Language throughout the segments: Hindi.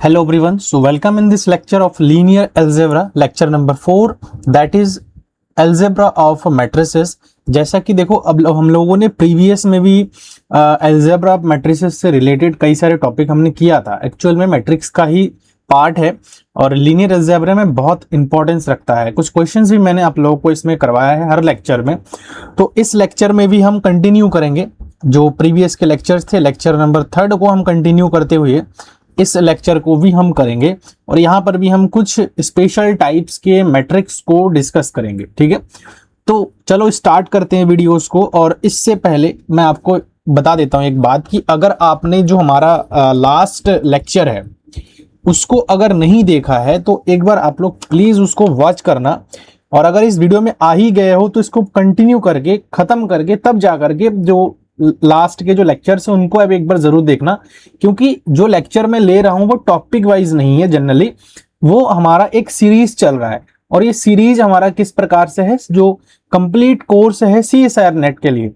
Hello everyone, so welcome in this lecture of linear algebra, lecture number 4, that is algebra of matrices। जैसा कि देखो अब हम लोगों ने प्रीवियस में भी algebra of matrices से रिलेटेड कई सारे टॉपिक हमने किया था। एक्चुअल में मैट्रिक्स का ही पार्ट है और लीनियर अलजेब्रा में बहुत इंपॉर्टेंस रखता है। कुछ क्वेश्चंस भी मैंने आप लोगों को इसमें करवाया है हर लेक्चर में, तो इस लेक्चर में भी हम कंटिन्यू करेंगे जो प्रीवियस के लेक्चर्स थे। लेक्चर नंबर 3 को हम कंटिन्यू करते हुए इस लेक्चर को भी हम करेंगे और यहाँ पर भी हम कुछ स्पेशल टाइप्स के मैट्रिक्स को डिस्कस करेंगे। ठीक है, तो चलो स्टार्ट करते हैं वीडियोस को। और इससे पहले मैं आपको बता देता हूँ एक बात कि अगर आपने जो हमारा लास्ट लेक्चर है उसको अगर नहीं देखा है तो एक बार आप लोग प्लीज उसको वॉच करना, और अगर इस वीडियो में आ ही गए हो तो इसको कंटिन्यू करके खत्म करके तब जा करके जो लास्ट के जो लेक्चर्स हैं उनको अब एक बार जरूर देखना, क्योंकि जो लेक्चर मैं ले रहा हूं वो टॉपिक वाइज नहीं है। जनरली वो हमारा एक सीरीज चल रहा है और ये सीरीज हमारा किस प्रकार से है, जो कंप्लीट कोर्स है CSIR नेट के लिए,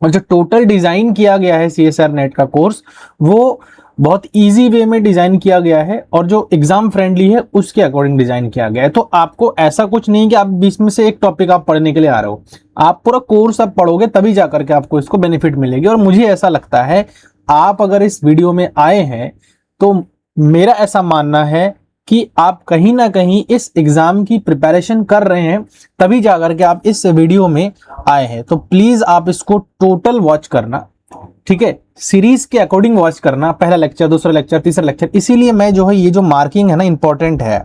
और जो टोटल डिजाइन किया गया है CSIR नेट का कोर्स वो बहुत इजी वे में डिजाइन किया गया है और जो एग्जाम फ्रेंडली है उसके अकॉर्डिंग डिजाइन किया गया है। तो आपको ऐसा कुछ नहीं कि आप बीच में से एक टॉपिक आप पढ़ने के लिए आ रहे हो, आप पूरा कोर्स आप पढ़ोगे तभी जाकर के आपको इसको बेनिफिट मिलेगी। और मुझे ऐसा लगता है आप अगर इस वीडियो में आए हैं तो मेरा ऐसा मानना है कि आप कहीं ना कहीं इस एग्जाम की प्रिपरेशन कर रहे हैं, तभी जाकर के आप इस वीडियो में आए हैं। तो प्लीज आप इसको टोटल वॉच करना, ठीक है, सीरीज के अकॉर्डिंग वॉच करना, पहला लेक्चर, दूसरा लेक्चर, तीसरा लेक्चर। इसीलिए मैं जो है ये जो मार्किंग है ना इंपॉर्टेंट है,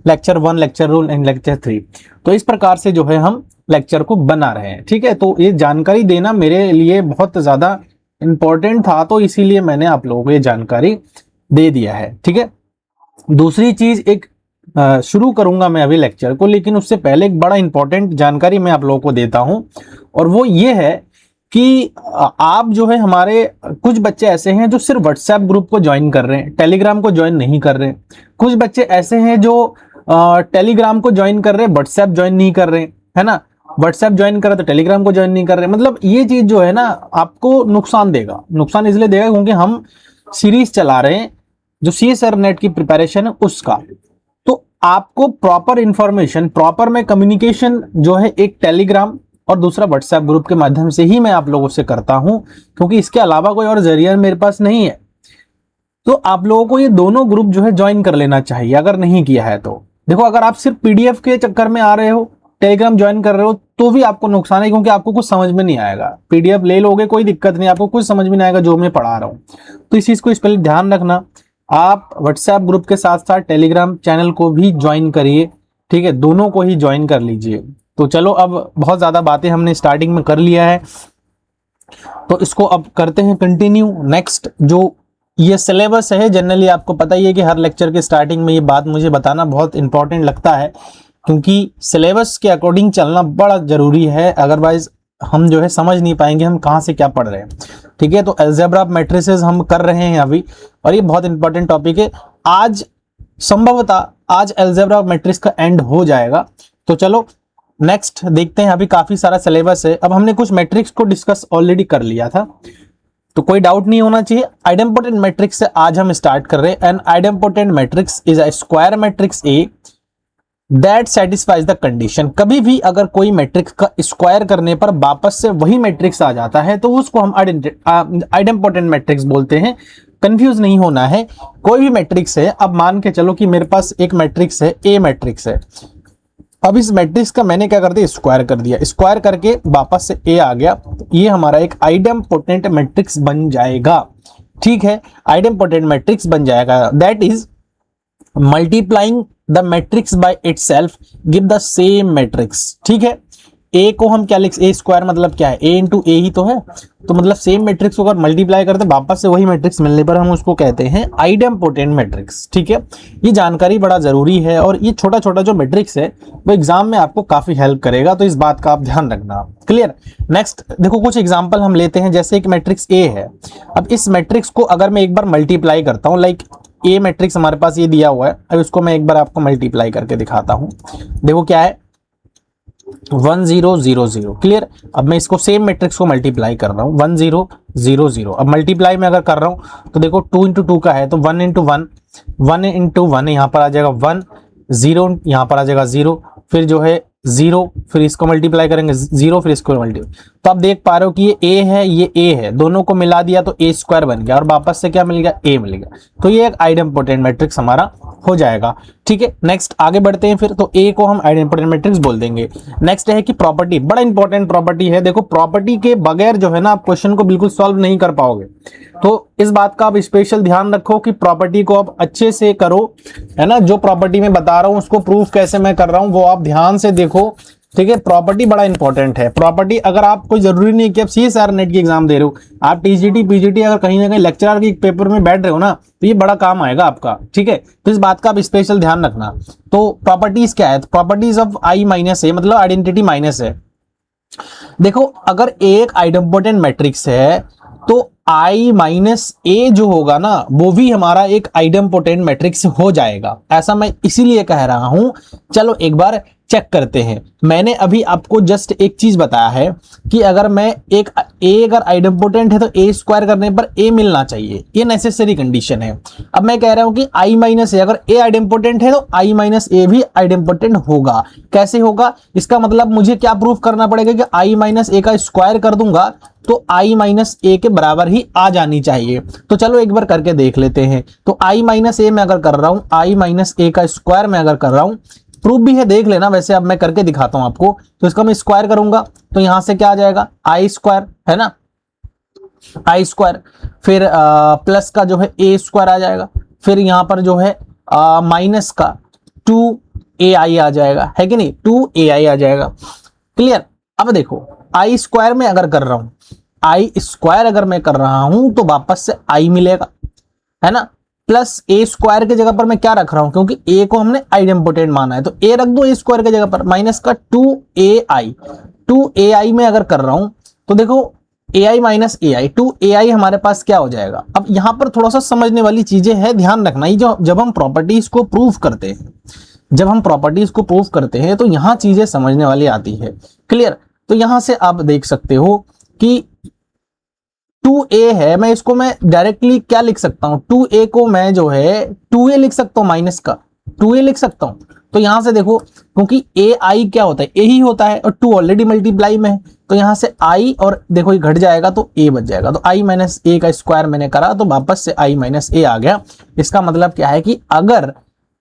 लेक्चर 1, लेक्चर 2 एंड लेक्चर 3। तो इस प्रकार से जो है हम लेक्चर को बना रहे हैं। ठीक है, तो ये जानकारी देना मेरे लिए बहुत ज्यादा इंपॉर्टेंट था, तो इसीलिए मैंने आप लोगों को ये जानकारी दे दिया है। ठीक है, दूसरी चीज एक शुरू करूंगा मैं अभी लेक्चर को, लेकिन उससे पहले एक बड़ा इंपॉर्टेंट जानकारी मैं आप लोगों को देता हूं, और वो ये है कि आप जो है हमारे कुछ बच्चे ऐसे हैं जो सिर्फ व्हाट्सएप ग्रुप को ज्वाइन कर रहे हैं, टेलीग्राम को ज्वाइन नहीं कर रहे हैं। कुछ बच्चे ऐसे हैं जो टेलीग्राम को ज्वाइन कर रहे हैं, व्हाट्सएप ज्वाइन नहीं कर रहे हैं, है ना। व्हाट्सएप ज्वाइन कर रहे तो टेलीग्राम को ज्वाइन नहीं कर रहे। मतलब ये चीज जो है ना आपको नुकसान देगा। नुकसान इसलिए देगा क्योंकि हम सीरीज चला रहे हैं जो CSIR नेट की प्रिपरेशन है उसका। तो आपको प्रॉपर इंफॉर्मेशन, प्रॉपर में कम्युनिकेशन जो है एक टेलीग्राम और दूसरा व्हाट्सएप ग्रुप के माध्यम से ही मैं आप लोगों से करता हूं, क्योंकि इसके अलावा कोई और जरिया मेरे पास नहीं है। तो आप लोगों को ये दोनों ग्रुप जो है ज्वाइन कर लेना चाहिए अगर नहीं किया है तो। देखो, अगर आप सिर्फ PDF के चक्कर में आ रहे हो, टेलीग्राम ज्वाइन कर रहे हो, तो भी आपको नुकसान है, क्योंकि आपको कुछ समझ में नहीं आएगा। PDF ले लोगे कोई दिक्कत नहीं, आपको कुछ समझ में नहीं आएगा जो मैं पढ़ा रहा हूं। तो इस चीज को इस पहले ध्यान रखना। आप व्हाट्सएप ग्रुप के साथ साथ टेलीग्राम चैनल को भी ज्वाइन करिए। ठीक है, दोनों को ही ज्वाइन कर लीजिए। तो चलो, अब बहुत ज्यादा बातें हमने स्टार्टिंग में कर लिया है, तो इसको अब करते हैं कंटिन्यू। नेक्स्ट जो ये सिलेबस है, जनरली आपको पता ही है कि हर लेक्चर के स्टार्टिंग में ये बात मुझे बताना बहुत इंपॉर्टेंट लगता है, क्योंकि सिलेबस के अकॉर्डिंग चलना बड़ा जरूरी है। अदरवाइज हम जो है समझ नहीं पाएंगे हम कहाँ से क्या पढ़ रहे हैं। ठीक है, तो अलजेब्रा ऑफ मैट्रिसेस हम कर रहे हैं अभी, और ये बहुत इंपॉर्टेंट टॉपिक है। आज संभवतः आज अलजेब्रा ऑफ मैट्रिक्स का एंड हो जाएगा। तो चलो नेक्स्ट देखते हैं। अभी काफी सारा सिलेबस है। अब हमने कुछ मैट्रिक्स को डिस्कस ऑलरेडी कर लिया था, तो कोई डाउट नहीं होना चाहिए। आइडेम्पोटेंट मैट्रिक्स से आज हम स्टार्ट कर रहे हैं। An idempotent matrix is a square matrix A that satisfies the condition. कभी भी अगर कोई मैट्रिक्स का स्क्वायर करने पर वापस से वही मैट्रिक्स आ जाता है तो उसको हम आइडेम्पोटेंट मैट्रिक्स बोलते हैं। कंफ्यूज नहीं होना है। कोई भी मैट्रिक्स है, अब मान के चलो कि मेरे पास एक मैट्रिक्स है, ए मैट्रिक्स है। अब इस मैट्रिक्स का मैंने क्या कर दिया, स्क्वायर कर दिया। स्क्वायर करके वापस से ए आ गया, तो ये हमारा एक आइडेम्पोटेंट मैट्रिक्स बन जाएगा। ठीक है, आइडेम्पोटेंट मैट्रिक्स बन जाएगा। That is multiplying the matrix by itself give the same matrix. ठीक है, ए को हम क्या लिख, ए स्क्वायर मतलब क्या है, ए इंटू ए ही तो है। तो मतलब सेम मैट्रिक्स को अगर मल्टीप्लाई करते वापस से वही मैट्रिक्स मिलने पर हम उसको कहते हैं आइडेम्पोटेंट मैट्रिक्स। ठीक है, ये जानकारी बड़ा जरूरी है, और ये छोटा छोटा जो मैट्रिक्स है वो एग्जाम में आपको काफी हेल्प करेगा, तो इस बात का आप ध्यान रखना। क्लियर। नेक्स्ट देखो, कुछ एग्जाम्पल हम लेते हैं। जैसे एक मैट्रिक्स ए है। अब इस मैट्रिक्स को अगर मैं एक बार मल्टीप्लाई करता हूँ, लाइक ए मैट्रिक्स हमारे पास ये दिया हुआ है, अब इसको मैं एक बार आपको मल्टीप्लाई करके दिखाता हूं। देखो क्या है, 1 0 0 0। क्लियर। अब मैं इसको सेम मैट्रिक्स को मल्टीप्लाई कर रहा हूं, 1 0 0 0। अब मल्टीप्लाई में अगर कर रहा हूं तो देखो 2 इंटू 2 का है, तो 1 इंटू 1 1 इंटू 1 यहाँ पर आ जाएगा 1, 0 यहाँ पर आ जाएगा 0, फिर जो है 0, फिर इसको मल्टीप्लाई करेंगे 0, फिर इसको मल्टीप्लाई। तो आप देख पा रहे हो कि ये a है, ये a है, दोनों को मिला दिया तो a स्क्वायर बन गया और वापस से क्या मिल गया, a मिल गया। तो ये एक आइडेम्पोटेंट मैट्रिक्स हमारा हो जाएगा। ठीक है, नेक्स्ट आगे बढ़ते हैं फिर। तो a को हम आइडेम्पोटेंट मैट्रिक्स बोल देंगे। नेक्स्ट है कि प्रॉपर्टी, बड़ा इंपॉर्टेंट प्रॉपर्टी है। देखो प्रॉपर्टी के बगैर जो है ना आप क्वेश्चन को बिल्कुल सॉल्व नहीं कर पाओगे। तो इस बात का आप स्पेशल ध्यान रखो कि प्रॉपर्टी को आप अच्छे से करो, है ना। जो प्रॉपर्टी मैं बता रहा हूं उसको प्रूफ कैसे मैं कर रहा हूं वो आप ध्यान से देखो। ठीक है, प्रॉपर्टी बड़ा इंपॉर्टेंट है। प्रॉपर्टी अगर आप, कोई जरूरी नहीं कि आप सीएसआर नेट की एग्जाम दे रहे हो, आप टीजीटी पीजीटी अगर कहीं ना कहीं लेक्चरर के पेपर में बैठ रहे हो ना, तो ये बड़ा काम आएगा आपका। ठीक है, तो इस बात का आप स्पेशल ध्यान रखना। तो प्रॉपर्टीज क्या है, प्रॉपर्टीज ऑफ आई माइनस ए मतलब आइडेंटिटी माइनस है। देखो अगर एक आइडेम्पोटेंट मैट्रिक्स है तो आई माइनस ए जो होगा ना वो भी हमारा एक आइडेम्पोटेंट मैट्रिक्स हो जाएगा। ऐसा मैं इसीलिए कह रहा हूं। चलो एक बार चेक करते हैं। मैंने अभी आपको जस्ट एक चीज बताया है कि अगर मैं एक ए अगर आइडेम्पोटेंट है तो ए स्क्वायर करने पर ए मिलना चाहिए, ये नेसेसरी कंडीशन है। अब मैं कह रहा हूं कि आई माइनस ए, अगर ए आइडेम्पोटेंट है तो आई माइनस ए भी आइडेम्पोटेंट होगा। कैसे होगा, इसका मतलब मुझे क्या प्रूफ करना पड़ेगा कि आई माइनस ए का स्क्वायर कर दूंगा तो आई माइनस ए के बराबर ही आ जानी चाहिए। तो चलो एक बार करके देख लेते हैं। तो आई माइनस ए में अगर कर रहा हूं, आई माइनस ए का स्क्वायर में अगर कर रहा हूं, प्रूफ भी है देख लेना, वैसे अब मैं करके दिखाता हूं आपको। तो इसका मैं स्क्वायर करूंगा तो यहां से क्या आ जाएगा, आई स्क्वायर, है ना, आई स्क्वायर, फिर प्लस का जो है ए स्क्वायर आ जाएगा, फिर यहां पर जो है माइनस का 2ai आ जाएगा, है कि नहीं, 2ai आ जाएगा। क्लियर। अब देखो आई स्क्वायर में अगर कर रहा हूं, आई स्क्वायर अगर मैं कर रहा हूं तो वापस से आई मिलेगा, है ना, प्लस ए स्क्वायर की जगह पर मैं क्या रख रहा हूं, क्योंकि ए को हमने आइडेम्पोटेंट माना है तो ए रख दो ए स्क्वायर की जगह पर, माइनस का 2ai में अगर कर रहा हूं तो देखो ai माइनस ai, 2ai हमारे पास क्या हो जाएगा। अब यहां पर थोड़ा सा समझने वाली चीजें हैं, ध्यान रखना। ये जो जब हम प्रॉपर्टीज को प्रूव करते हैं, जब हम प्रॉपर्टीज को प्रूव करते हैं तो यहां चीजें समझने वाली आती है। क्लियर। तो यहां से आप देख सकते हो कि 2a है, मैं इसको मैं डायरेक्टली क्या लिख सकता हूं, 2a को मैं जो है 2a लिख सकता हूं, माइनस का 2a लिख सकता हूं। तो यहां से देखो क्योंकि ai क्या होता है, a ही होता है और 2 ऑलरेडी मल्टीप्लाई में है, तो यहां से i और देखो ये घट जाएगा तो a बच जाएगा। तो i माइनस ए का स्क्वायर मैंने करा तो वापस से i माइनस ए आ गया। इसका मतलब क्या है कि अगर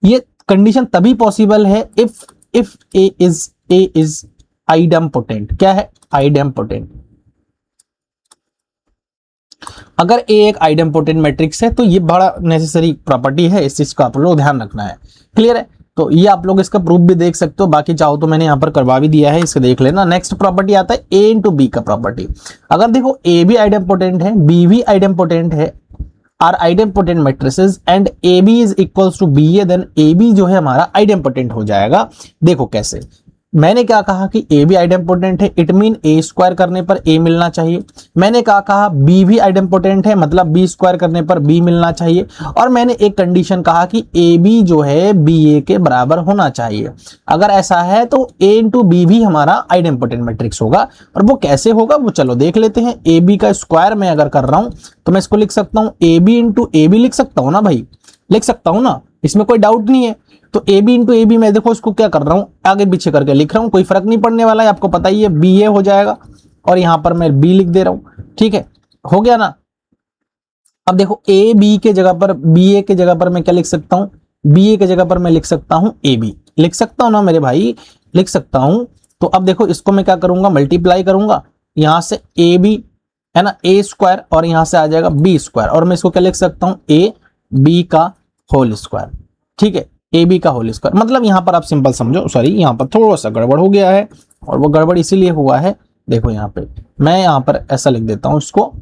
ये कंडीशन तभी पॉसिबल है इफ a इज आइडेम्पोटेंट। क्या है, आइडेम्पोटेंट। अगर ए एक आइडेम्पोटेंट मैट्रिक्स है तो ये बड़ा नेसेसरी प्रॉपर्टी है, इस चीज का आप लोग ध्यान रखना है। क्लियर है। तो ये आप लोग इसका प्रूफ भी देख सकते हो, बाकी चाहो तो मैंने यहां पर करवा भी दिया है, इसको देख लेना। नेक्स्ट प्रॉपर्टी आता है ए इंटू बी का प्रॉपर्टी। अगर देखो ए भी आइडेम्पोटेंट है, बी भी आइडेम्पोटेंट है, are idempotent matrices and A B is equals to B A, then A B जो है हमारा आइडेम्पोटेंट हो जाएगा। देखो कैसे, मैंने क्या कहा कि ए भी आइडेम्पोटेंट है, इट मीन ए स्क्वायर करने पर ए मिलना चाहिए। मैंने क्या कहा, बी भी आइडेम्पोटेंट है, मतलब बी स्क्वायर करने पर बी मिलना चाहिए। और मैंने एक कंडीशन कहा कि ए बी जो है बी ए के बराबर होना चाहिए। अगर ऐसा है तो ए इंटू बी भी हमारा आइडेम्पोटेंट मैट्रिक्स होगा। और वो कैसे होगा वो चलो देख लेते हैं। ए बी का स्क्वायर मैं अगर कर रहा हूं तो मैं इसको लिख सकता हूं A B into A B, लिख सकता हूं ना भाई, लिख सकता हूं ना, इसमें कोई डाउट नहीं है। तो A B into A B, मैं देखो इसको क्या कर रहा हूं, आगे पीछे करके लिख रहा हूं, कोई फर्क नहीं पड़ने वाला है, आपको पता ही है, बी ए हो जाएगा और यहां पर मैं बी लिख दे रहा हूं। ठीक है, हो गया ना। अब देखो ए बी के जगह पर, बी ए के जगह पर मैं क्या लिख सकता हूं, बी ए के जगह पर मैं लिख सकता हूं ए बी, लिख सकता हूं ना मेरे भाई, लिख सकता हूं। तो अब देखो इसको मैं क्या करूंगा, मल्टीप्लाई करूंगा, यहां से ए बी है ना, ए स्क्वायर, और यहां से आ जाएगा बी स्क्वायर, और मैं इसको क्या लिख सकता हूं, ए बी का होल स्क्वायर। ठीक है, ए बी का होल स्क्वायर, मतलब यहां पर आप सिंपल समझो, सॉरी यहां पर थोड़ा सा गड़बड़ हो गया है, और वो गड़बड़ इसीलिए हुआ है, देखो यहां पे मैं यहां पर ऐसा लिख देता हूं इसको,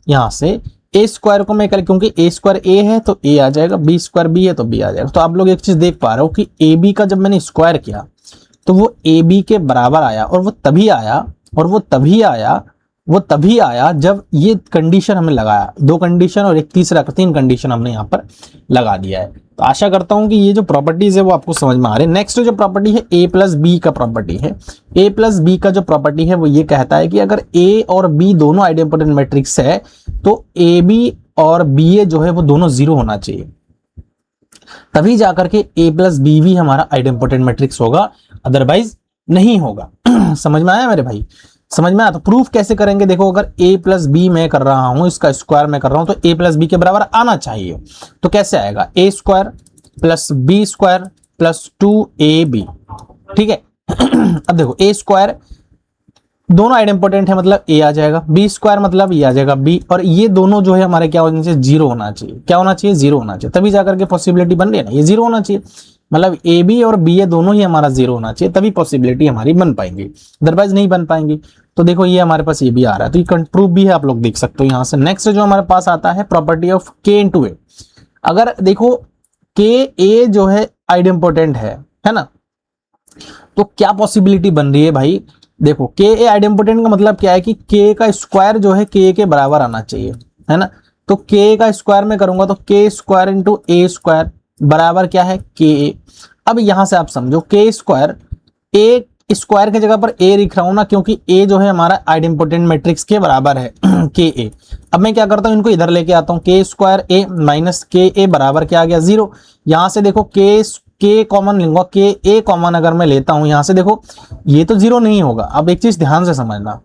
यहां से ए स्क्वायर को मैं क्योंकि ए स्क्वायर ए है तो ए आ जाएगा, बी स्क्वायर बी है तो बी आ जाएगा। तो आप लोग एक चीज देख पा रहे हो कि ए बी का जब मैंने स्क्वायर किया तो वो ए बी के बराबर आया, और वो तभी आया, और वो तभी आया, वो तभी आया जब ये कंडीशन हमने लगाया, 2 कंडीशन और एक तीसरा, 3 कंडीशन हमने यहाँ पर लगा दिया है। तो आशा करता हूं कि ये जो प्रॉपर्टीज है वो आपको समझ में आ रहे हैं। नेक्स्ट जो प्रॉपर्टी है ए प्लस बी का प्रॉपर्टी है। ए प्लस बी का जो प्रॉपर्टी है वो ये कहता है कि अगर ए और बी दोनों आइडेम्पोटेंट मैट्रिक्स है तो ए बी और बी ए जो है वो दोनों 0 होना चाहिए। तभी जाकर के ए प्लस बी भी हमारा आइडेम्पोटेंट मैट्रिक्स होगा, अदरवाइज नहीं होगा। समझ में आया मेरे भाई? समझ में आया? तो प्रूफ कैसे करेंगे? देखो, अगर ए प्लस बी मैं कर रहा हूं, इसका स्क्वायर मैं कर रहा हूं, तो ए प्लस बी के बराबर आना चाहिए। तो कैसे आएगा? A square plus B square plus 2ab। ठीक है। अब देखो, ए स्क्वायर दोनों आइडेम्पोटेंट है, मतलब ए आ जाएगा, बी स्क्वायर मतलब ये आ जाएगा बी, और ये दोनों जो है हमारे क्या होना चाहिए? जीरो होना चाहिए। क्या होना चाहिए? जीरो होना चाहिए, तभी जाकर के पॉसिबिलिटी बन रही है ना, ये जीरो होना चाहिए। मतलब ए बी और बी ए दोनों ही हमारा जीरो होना चाहिए, तभी पॉसिबिलिटी हमारी बन पाएंगी, अदरवाइज नहीं बन पाएंगी। तो देखो, ये हमारे पास ये भी आ रहा है, तो ये प्रूफ भी है, आप लोग देख सकते हो यहां से। नेक्स्ट जो हमारे पास आता है प्रॉपर्टी ऑफ के इंटू ए। अगर देखो के ए जो है आइडेम्पोटेंट है ना, तो क्या पॉसिबिलिटी बन रही है भाई? देखो, के ए आइडेम्पोटेंट का मतलब क्या है कि के का स्क्वायर जो है के के बराबर आना चाहिए, है ना। तो के का स्क्वायर में करूंगा तो के स्क्वायर इंटू ए स्क्वायर बराबर क्या है? के ए। अब यहां से आप समझो, के स्क्वायर, ए स्क्वायर की जगह पर ए लिख रहा हूं ना, क्योंकि ए जो है हमारा आइडेम्पोटेंट मैट्रिक्स के बराबर है के ए। अब मैं क्या करता हूं, इनको इधर लेके आता हूं, के स्क्वायर ए माइनस के ए बराबर क्या आ गया? जीरो। यहां से देखो, के कॉमन लूंगा, के ए कॉमन अगर मैं लेता हूं यहां से, देखो ये तो जीरो नहीं होगा। अब एक चीज ध्यान से समझना,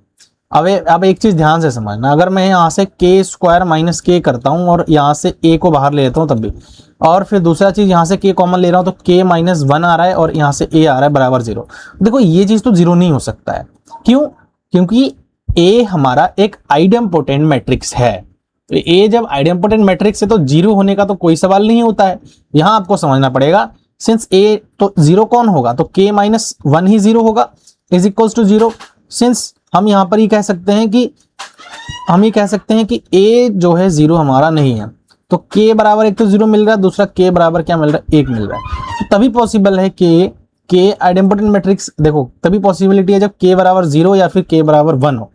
अब एक चीज ध्यान से समझना, अगर मैं यहां से के स्क्वायर माइनस के करता हूं और यहां से ए को बाहर ले लेता हूं तब भी, और फिर दूसरा चीज यहां से के कॉमन ले रहा हूं तो के माइनस वन आ रहा है और यहां से ए आ रहा है बराबर जीरो। देखो, ये चीज तो जीरो नहीं हो सकता है। क्यों? क्योंकि ए हमारा एक आइडेम्पोटेंट मैट्रिक्स है। तो ए जब आइडेम्पोटेंट मैट्रिक्स है तो जीरो होने का तो कोई सवाल नहीं होता है। यहां आपको समझना पड़ेगा, सिंस ए तो जीरो कौन होगा? तो के माइनस वन ही जीरो होगा, is equals to zero. Since हम यहां पर ही कह सकते हैं कि ए जो है जीरो हमारा नहीं है, तो के बराबर एक तो जीरो मिल रहा है, दूसरा के बराबर क्या मिल रहा है? एक मिल रहा है। तो तभी पॉसिबल है के आइडेम्पोटेंट मैट्रिक्स, देखो तभी पॉसिबिलिटी है जब के बराबर जीरो या फिर के बराबर वन हो।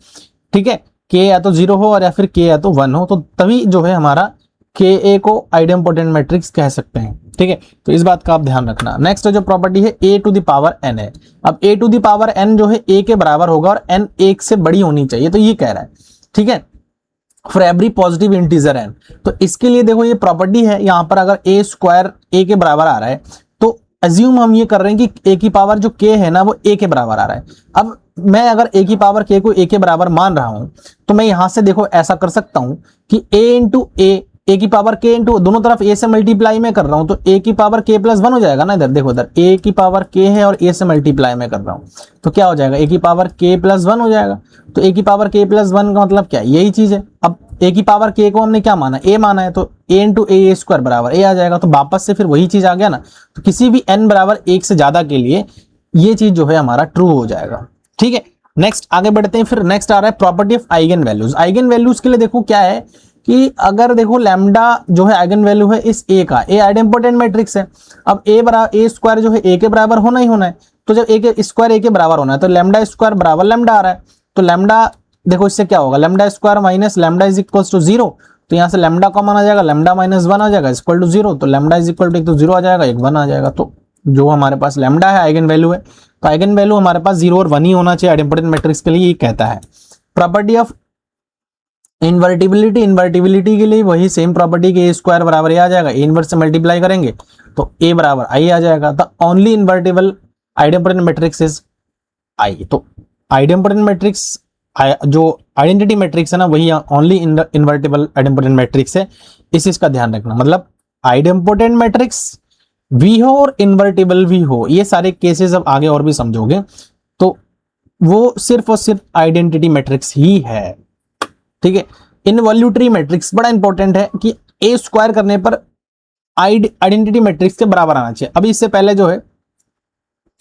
ठीक है, के या तो जीरो हो और या फिर के या तो वन हो, तो तभी जो है हमारा के ए को आइडेम्पोटेंट मैट्रिक्स कह सकते हैं। ठीक है, तो इस बात का आप ध्यान रखना। नेक्स्ट जो प्रॉपर्टी है ए टू द पावर एन है। अब ए टू द पावर एन जो है ए के बराबर होगा और एन एक से बड़ी होनी चाहिए, तो ये कह रहा है। ठीक है, for every positive integer n. तो इसके लिए देखो, ये प्रॉपर्टी है, यहां पर अगर ए स्क्वायर ए के बराबर आ रहा है तो अज्यूम हम ये कर रहे हैं कि ए की पावर जो के है ना वो ए के बराबर आ रहा है। अब मैं अगर ए की पावर के को ए के बराबर मान रहा हूं तो मैं यहां से देखो ऐसा कर सकता हूं कि ए इंटू ए की पावर के इंटू दोनों तरफ ए से मल्टीप्लाई में कर रहा हूं, तो ए की पावर के प्लस वन हो जाएगा ना। इधर देखो, इधर ए की पावर के है और ए से मल्टीप्लाई में कर रहा हूं, तो क्या हो जाएगा? ए की पावर के प्लस वन हो जाएगा। तो ए की पावर के प्लस वन का मतलब क्या? यही चीज है। अब ए की पावर के को हमने क्या माना? ए माना है, तो ए इंटू ए स्क्वायर बराबर ए आ जाएगा। तो वापस से फिर वही चीज आ गया ना। तो किसी भी एन बराबर एक से ज्यादा के लिए ये चीज जो है हमारा ट्रू हो जाएगा। ठीक है, नेक्स्ट आगे बढ़ते हैं। फिर नेक्स्ट आ रहा है property of eigen values. Eigen values के लिए देखो क्या है कि अगर देखो लैम्डा जो है आइगन वैल्यू है इस ए का, ए आइडेम्पोटेंट मैट्रिक्स है। अब ए स्क्वायर जो है ए के बराबर होना ही होना है, तो जब ए के स्क्वायर ए के बराबर होना है तो लैम्डा स्क्वायर बराबर लैम्डा आ रहा है। तो लैम्डा देखो इससे क्या होगा? Lambda square minus lambda is equal to zero. तो यहाँ से लैम्डा कॉमन आ जाएगा, लैम्डा माइनस वन आ जाएगा इक्वल टू जीरो। तो लैम्डा इज इक्वल टू एक तो जीरो आ जाएगा, एक वन आ जाएगा। तो जो हमारे पास लैम्डा है आइगन वैल्यू है, तो आइगन वैल्यू हमारे पास जीरो और वन ही होना चाहिए आइडेम्पोटेंट मैट्रिक्स के लिए, ये कहता है। प्रॉपर्टी ऑफ इन्वर्टिबिलिटी के लिए वही सेम प्रॉपर्टी के ए स्क्वायर बराबर ए आ जाएगा, ए इनवर्स से मल्टीप्लाई करेंगे तो ए बराबर आई आ जाएगा। The only invertible idempotent matrix is I. तो आइडेम्पोटेंट मैट्रिक्स जो आइडेंटिटी मैट्रिक्स है ना वही ओनली इन्वर्टिबल आइडेम्पोटेंट मैट्रिक्स है। इस चीज का ध्यान रखना, मतलब आइडेम्पोटेंट मैट्रिक्स भी हो और इन्वर्टिबल भी हो, ये सारे केसेस अब आगे और भी समझोगे, तो वो सिर्फ और सिर्फ आइडेंटिटी मैट्रिक्स ही है। ठीक है, इनवॉल्यूटरी मैट्रिक्स बड़ा इंपॉर्टेंट है कि ए स्क्वायर करने पर आइडेंटिटी मैट्रिक्स के बराबर आना चाहिए। अभी इससे पहले जो है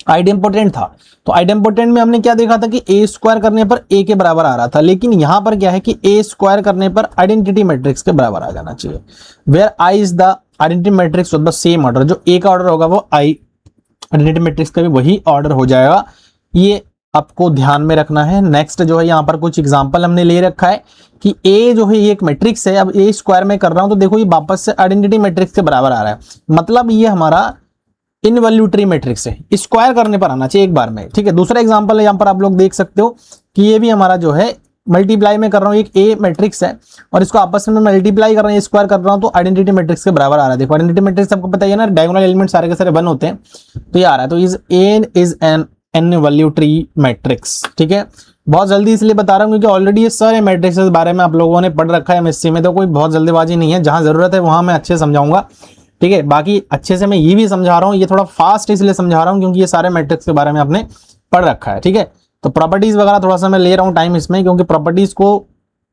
आइडेम्पोटेंट था, तो आइडेम्पोटेंट में हमने क्या देखा था कि ए स्क्वायर करने पर ए के बराबर आ रहा था, लेकिन यहां पर क्या है कि ए स्क्वायर करने पर आइडेंटिटी मैट्रिक्स के बराबर आ जाना चाहिए। Where I is the identity matrix of the same order. जो ए का ऑर्डर होगा वो आई आइडेंटिटी मैट्रिक्स का भी वही ऑर्डर हो जाएगा, ये आपको ध्यान में रखना है। नेक्स्ट जो है यहाँ पर कुछ एग्जांपल हमने ले रखा है कि ए जो है ये एक मैट्रिक्स है। अब ए स्क्वायर में कर रहा हूं तो देखो ये वापस से आइडेंटिटी मैट्रिक्स के बराबर आ रहा है, मतलब ये हमारा इनवॉल्यूटरी मैट्रिक्स है, स्क्वायर करने पर आना चाहिए एक बार में। ठीक है, दूसरा एग्जांपल है यहाँ पर आप लोग देख सकते हो कि ये भी हमारा जो है मल्टीप्लाई में कर रहा हूँ, एक ए मैट्रिक्स है और इसको आपस में मल्टीप्लाई कर रहा हूँ, स्क्वायर कर रहा हूँ, तो आइडेंटिटी मैट्रिक्स के बराबर आ रहा है। देखो आइडेंटिटी मैट्रिक्स आपको पता ही है ना, डायगोनल एलिमेंट सारे के सारे 1 होते हैं, तो ये आ रहा है। तो इज एन इनवॉल्यूटरी मैट्रिक्स, ठीक है। बहुत जल्दी इसलिए बता रहा हूँ क्योंकि ऑलरेडी ये सारे मैट्रिक्स के बारे में आप लोगों ने पढ़ रखा है एमएससी में, तो कोई बहुत जल्दीबाजी नहीं है, जहां जरूरत है वहां मैं अच्छे समझाऊंगा, ठीक है। बाकी अच्छे से मैं ये भी समझा रहा हूँ, ये थोड़ा फास्ट इसलिए समझा रहा हूँ क्योंकि ये सारे मैट्रिक्स के बारे में आपने पढ़ रखा है, ठीक है। तो प्रॉपर्टीज वगैरह थोड़ा सा मैं ले रहा हूँ टाइम इसमें, क्योंकि प्रॉपर्टीज को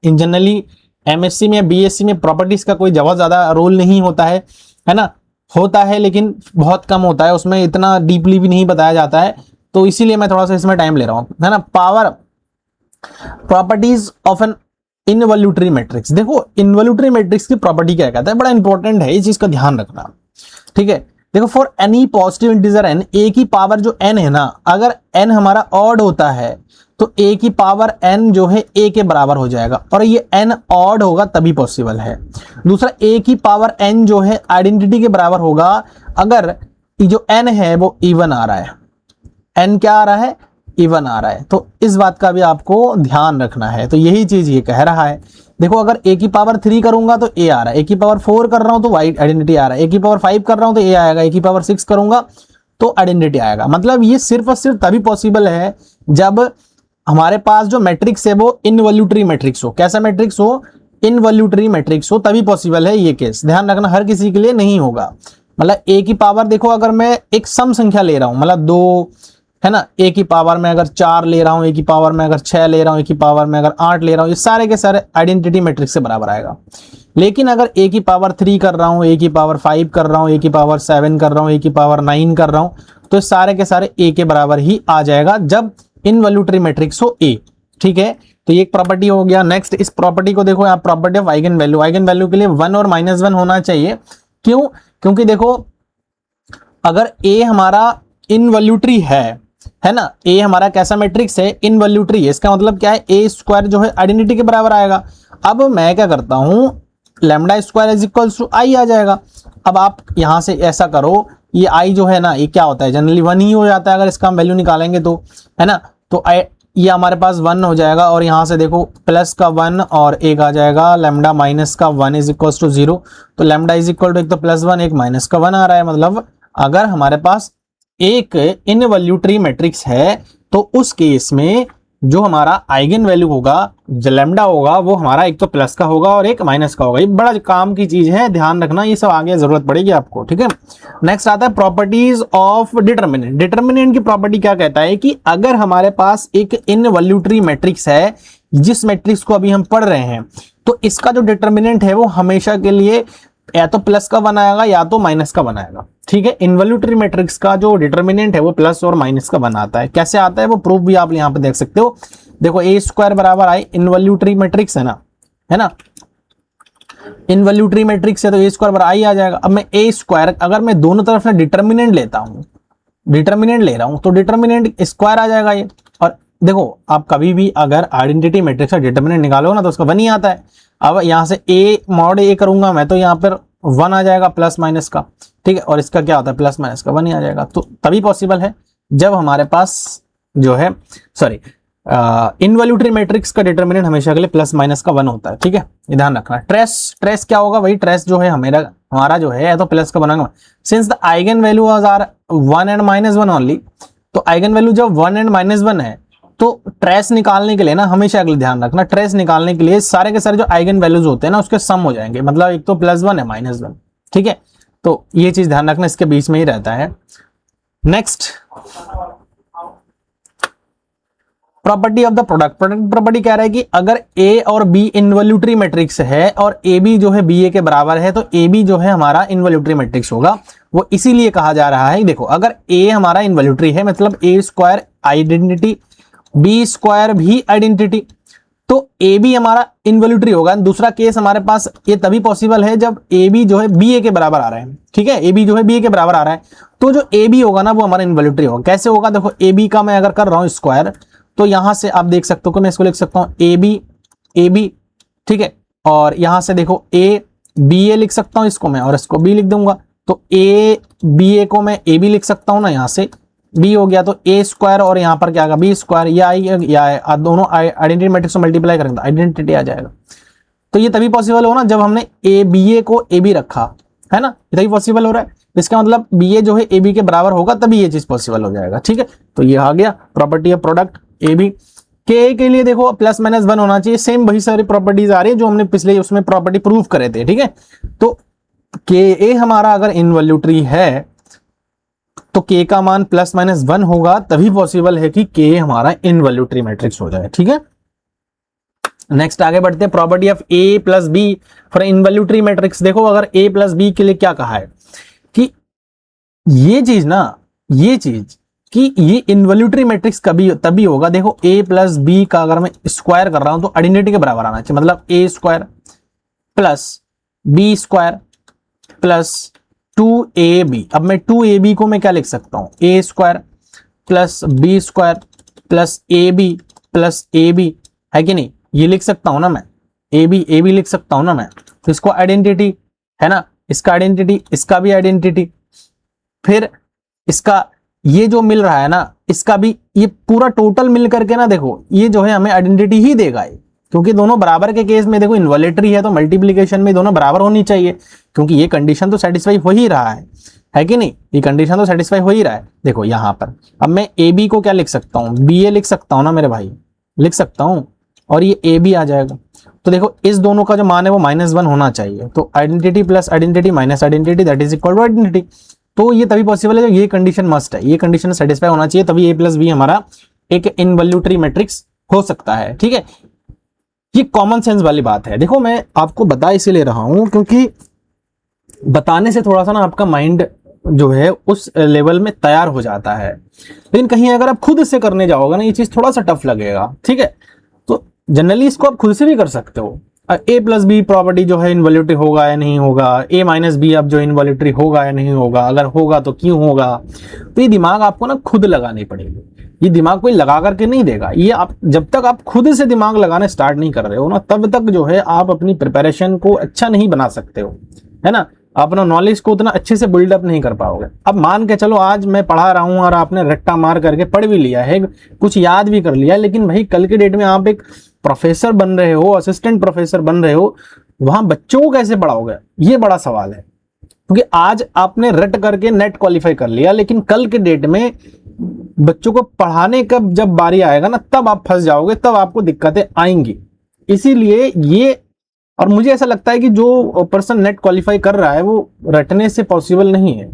इन जनरली एमएससी में बीएससी में प्रॉपर्टीज का कोई बहुत ज्यादा रोल नहीं होता है ना, होता है लेकिन बहुत कम होता है, उसमें इतना डीपली भी नहीं बताया जाता है, तो इसीलिए मैं थोड़ा सा इसमें टाइम ले रहा हूँ, है ना। Power properties of an involutory matrix. देखो इनवॉल्यूटरी मैट्रिक्स की प्रॉपर्टी क्या कहता है, बड़ा इंपॉर्टेंट है, इस चीज का ध्यान रखना, ठीक है। देखो for any positive integer n, ए की पावर जो n है ना, अगर n हमारा ऑड होता है तो a की पावर n जो है a के बराबर हो जाएगा, और ये n ऑड होगा तभी पॉसिबल है। दूसरा a की पावर n जो है आइडेंटिटी के बराबर होगा अगर जो n है वो इवन आ रहा है, n क्या आ रहा है, इवन आ रहा है, तो इस बात का भी आपको ध्यान रखना है। तो यही चीज ये कह रहा है। देखो अगर a की पावर 3 करूंगा तो a आ रहा है, a की पावर 4 कर रहा हूं तो वाइट आइडेंटिटी आ रहा है, a की पावर 5 कर रहा हूं तो a आएगा, a की पावर 6 करूंगा तो आइडेंटिटी आएगा। मतलब ये सिर्फ और सिर्फ तभी पॉसिबल है जब हमारे पास जो मैट्रिक्स है वो इनवॉल्यूटरी मैट्रिक्स हो। कैसा मैट्रिक्स हो, इनवॉल्यूटरी मैट्रिक्स हो, तभी पॉसिबल है ये केस। ध्यान रखना, हर किसी के लिए नहीं होगा। मतलब a की पावर देखो, अगर मैं एक सम संख्या ले रहा हूं, मतलब 2 है ना, a की पावर में अगर 4 ले रहा हूं, a की पावर में अगर 6 ले रहा हूं, a की पावर में अगर 8 ले रहा हूं, ये सारे के सारे आइडेंटिटी मैट्रिक्स से बराबर आएगा। लेकिन अगर a की पावर 3 कर रहा हूं, a की पावर 5 कर रहा हूं, a की पावर 7 कर रहा हूं, a की पावर 9 कर रहा हूं, तो सारे के सारे a के बराबर ही आ जाएगा जब इनवॉल्यूटरी मैट्रिक्स हो a, ठीक है। तो ये एक प्रॉपर्टी हो गया। नेक्स्ट इस प्रॉपर्टी को देखो, यहाँ property of eigen value, eigen value के लिए 1 और -1 होना चाहिए। क्यों, क्योंकि देखो अगर a हमारा इनवॉल्यूटरी है ना, a हमारा कैसा मैट्रिक्स है, इनवॉल्यूटरी है, इसका मतलब क्या है, a स्क्वायर जो है आइडेंटिटी के बराबर आएगा। अब मैं क्या करता हूं, lambda square is equals to i आ जाएगा। अब आप यहां से ऐसा करो, ये i जो है ना, ये क्या होता है, जनरली 1 ही हो जाता है अगर इसका हम वैल्यू निकालेंगे तो, है ना। तो ये हमारे पास 1 हो जाएगा, और यहां से देखो प्लस का 1 और एक आ जाएगा, लैम्डा माइनस का 1 इज इक्वल्स टू 0। तो लैम्डा इज इक्वल टू एक तो +1 एक माइनस का 1 आ रहा है। मतलब अगर हमारे पास एक इनवॉल्यूटरी मैट्रिक्स है तो उस केस में जो हमारा आइगन वैल्यू होगा, जो लैम्डा होगा, वो हमारा एक तो प्लस का होगा और एक माइनस का होगा। ये बड़ा काम की चीज है, ध्यान रखना, ये सब आगे जरूरत पड़ेगी आपको, ठीक है। नेक्स्ट आता है प्रॉपर्टीज ऑफ डिटर्मिनेंट। डिटर्मिनेंट की प्रॉपर्टी क्या कहता है कि अगर हमारे पास एक इनवॉल्यूटरी मैट्रिक्स है, जिस मैट्रिक्स को अभी हम पढ़ रहे हैं, तो इसका जो डिटर्मिनेंट है वो हमेशा के लिए या तो प्लस का बनाएगा या तो माइनस का बनाएगा, ठीक है। इनवॉल्यूटरी मैट्रिक्स का जो डिटर्मिनेंट है वो प्लस और माइनस का बनाता है। कैसे आता है वो प्रूफ भी आप यहाँ पे देख सकते हो। देखो a स्क्वायर बराबर आई, इनवॉल्यूटरी मैट्रिक्स है ना, इनवॉल्यूटरी मैट्रिक्स है तो a स्क्वायर बराबर आई आ जाएगा। अब मैं a स्क्वायर अगर मैं दोनों तरफ से डिटर्मिनेंट लेता हूं, डिटर्मिनेंट ले रहा हूं, तो डिटर्मिनेंट स्क्वायर आ जाएगा ये। और देखो आप कभी भी अगर आइडेंटिटी मैट्रिक्स का डिटर्मिनेंट निकालो ना तो उसका 1 ही आता है। अब यहां से a मॉड a करूंगा मैं, तो यहाँ पर 1 आ जाएगा प्लस माइनस का, ठीक है। और इसका क्या होता है, प्लस माइनस का 1 ही आ जाएगा। तो तभी पॉसिबल है जब हमारे पास जो है, सॉरी, इनवॉल्यूटरी मैट्रिक्स का डिटर्मिनेंट हमेशा के लिए प्लस माइनस का 1 होता है, ठीक है, ये ध्यान रखना। ट्रेस क्या होगा, वही ट्रेस जो है हमारा जो है तो प्लस का बनेगा। Since the eigen value are 1 and -1 only, तो आइगन वैल्यू जब 1 एंड -1 है तो ट्रेस निकालने के लिए ना, हमेशा के लिए ध्यान रखना, ट्रेस निकालने के लिए सारे के सारे जो आइगन वैल्यूज होते हैं ना उसके सम हो जाएंगे। मतलब एक तो +1 है -1, ठीक है। तो ये चीज ध्यान रखना, इसके बीच में ही रहता है। Next property of the product. Product property कह रहा है कि अगर a और b इनवॉल्यूटरी मैट्रिक्स है और ab जो है ba के बराबर है, तो ab जो है हमारा इनवॉल्यूटरी मैट्रिक्स होगा। वो इसीलिए कहा जा रहा है, देखो अगर a हमारा इनवॉल्यूटरी है मतलब a square identity, b square भी आइडेंटिटी, तो ए बी हमारा इनवॉल्यूटरी होगा। दूसरा केस हमारे पास ये तभी पॉसिबल है जब ए बी जो है बी ए के बराबर आ रहा है, ठीक है, ए बी जो है बी ए के बराबर आ रहा है, तो जो ए बी होगा ना वो हमारा इनवॉल्यूटरी होगा। कैसे होगा, देखो ए बी का मैं अगर कर रहा हूं स्क्वायर, तो यहां से आप देख सकते हो कि मैं इसको लिख सकता हूं ए बी, ठीक है, और यहां से देखो ए बी ए लिख सकता हूं इसको मैं, और इसको बी लिख दूंगा। तो ए बी ए को मैं ए बी लिख सकता हूं ना यहाँ से, बी हो गया तो ए स्क्वायर और यहाँ पर क्या आएगा बी स्क्वायर, या दोनों आइडेंटिटी मैट्रिक्स को मल्टीप्लाई करेंगे तो आइडेंटिटी आ जाएगा। तो ये तभी पॉसिबल हो ना जब हमने ए बी ए को ए बी रखा है ना, तभी पॉसिबल हो रहा है। इसका मतलब बी ए जो है ए बी के बराबर होगा तभी ये चीज पॉसिबल हो जाएगा। ठीक है, तो ये आ गया property of product A B. के लिए देखो प्लस माइनस 1 होना चाहिए, सेम वही सारी प्रॉपर्टीज आ रही है जो हमने पिछले उसमें प्रॉपर्टी प्रूव करे थे। ठीक है, तो के ए हमारा अगर इनवैल्यूटरी है तो के का मान प्लस माइनस 1 होगा, तभी पॉसिबल है कि के हमारा इनवैल्यूटरी मैट्रिक्स हो जाए। ठीक है, नेक्स्ट आगे बढ़ते हैं, property of a plus b for involutory matrix. देखो अगर ए प्लस बी के लिए क्या कहा है कि ये चीज ना, ये चीज कि ये इनवैल्यूटरी मैट्रिक्स कभी तभी होगा, देखो a प्लस बी का अगर मैं स्क्वायर कर रहा हूं तो आइडेंटिटी के बराबर आना चाहिए, मतलब a square plus B square plus 2ab। अब मैं 2ab को मैं क्या लिख सकता हूं, a square plus B square plus ab है कि नहीं, ये लिख सकता हूं ना मैं, ab लिख सकता हूं ना मैं। तो इसको आइडेंटिटी है ना, इसका आइडेंटिटी, इसका भी आइडेंटिटी, फिर इसका ये जो मिल रहा है ना इसका भी, ये पूरा टोटल मिल करके ना देखो ये जो है हमें आइडेंटिटी ही देगा ये, क्योंकि दोनों बराबर के केस में देखो इनवैल्यूटरी है तो मल्टीप्लिकेशन में दोनों बराबर होनी चाहिए, क्योंकि ये कंडीशन तो सेटिस्फाई हो ही रहा है कि नहीं, ये कंडीशन तो सेटिस्फाई हो ही रहा है। देखो यहां पर अब मैं ए बी को क्या लिख सकता हूं, बी ए लिख सकता हूं ना मेरे भाई, लिख सकता हूं, और ये ए बी आ जाएगा। तो देखो इस दोनों का जो मान है वो -1 होना चाहिए, तो identity plus identity minus identity that is equal to identity. तो ये तभी पॉसिबल है जब ये कंडीशन मस्ट है, ये कंडीशन सेटिस्फाई होना चाहिए, तभी ए प्लस बी हमारा एक इनवैल्यूटरी मैट्रिक्स हो सकता है। ठीक है, ये कॉमन सेंस वाली बात है। देखो मैं आपको बता इसीलिए रहा हूं क्योंकि बताने से थोड़ा सा ना आपका माइंड जो है उस लेवल में तैयार हो जाता है, लेकिन कहीं अगर आप खुद से करने जाओगे ना ये चीज थोड़ा सा टफ लगेगा। ठीक है, तो जनरली इसको आप खुद से भी कर सकते हो। ए प्लस बी प्रॉपर्टी जो है इनवैल्यूटरी होगा या नहीं होगा, ए माइनस बी अब जो इनवैल्यूटरी होगा या नहीं होगा, अगर होगा तो क्यों होगा, तो ये दिमाग आपको ना खुद लगानी पड़ेगी, ये दिमाग कोई लगा करके नहीं देगा। ये आप जब तक आप खुद से दिमाग लगाने स्टार्ट नहीं कर रहे हो ना तब तक जो है आप अपनी प्रिपरेशन को अच्छा नहीं बना सकते हो, है ना, अपना नॉलेज को उतना अच्छे से बिल्डअप नहीं कर पाओगे। अब मान के चलो आज मैं पढ़ा रहा हूं और आपने रट्टा मार करके पढ़ भी लिया है, कुछ याद भी कर लिया, लेकिन भाई कल के डेट में आप एक प्रोफेसर बन रहे हो, असिस्टेंट प्रोफेसर बन रहे हो, वहां बच्चों को कैसे पढ़ाओगे, ये बड़ा सवाल है। क्योंकि आज आपने रट करके नेट क्वालिफाई कर लिया, लेकिन कल के डेट में बच्चों को पढ़ाने का जब बारी आएगा ना तब आप फंस जाओगे, तब आपको दिक्कतें आएंगी। इसीलिए ये, और मुझे ऐसा लगता है कि जो पर्सन नेट क्वालिफाई कर रहा है वो रटने से पॉसिबल नहीं है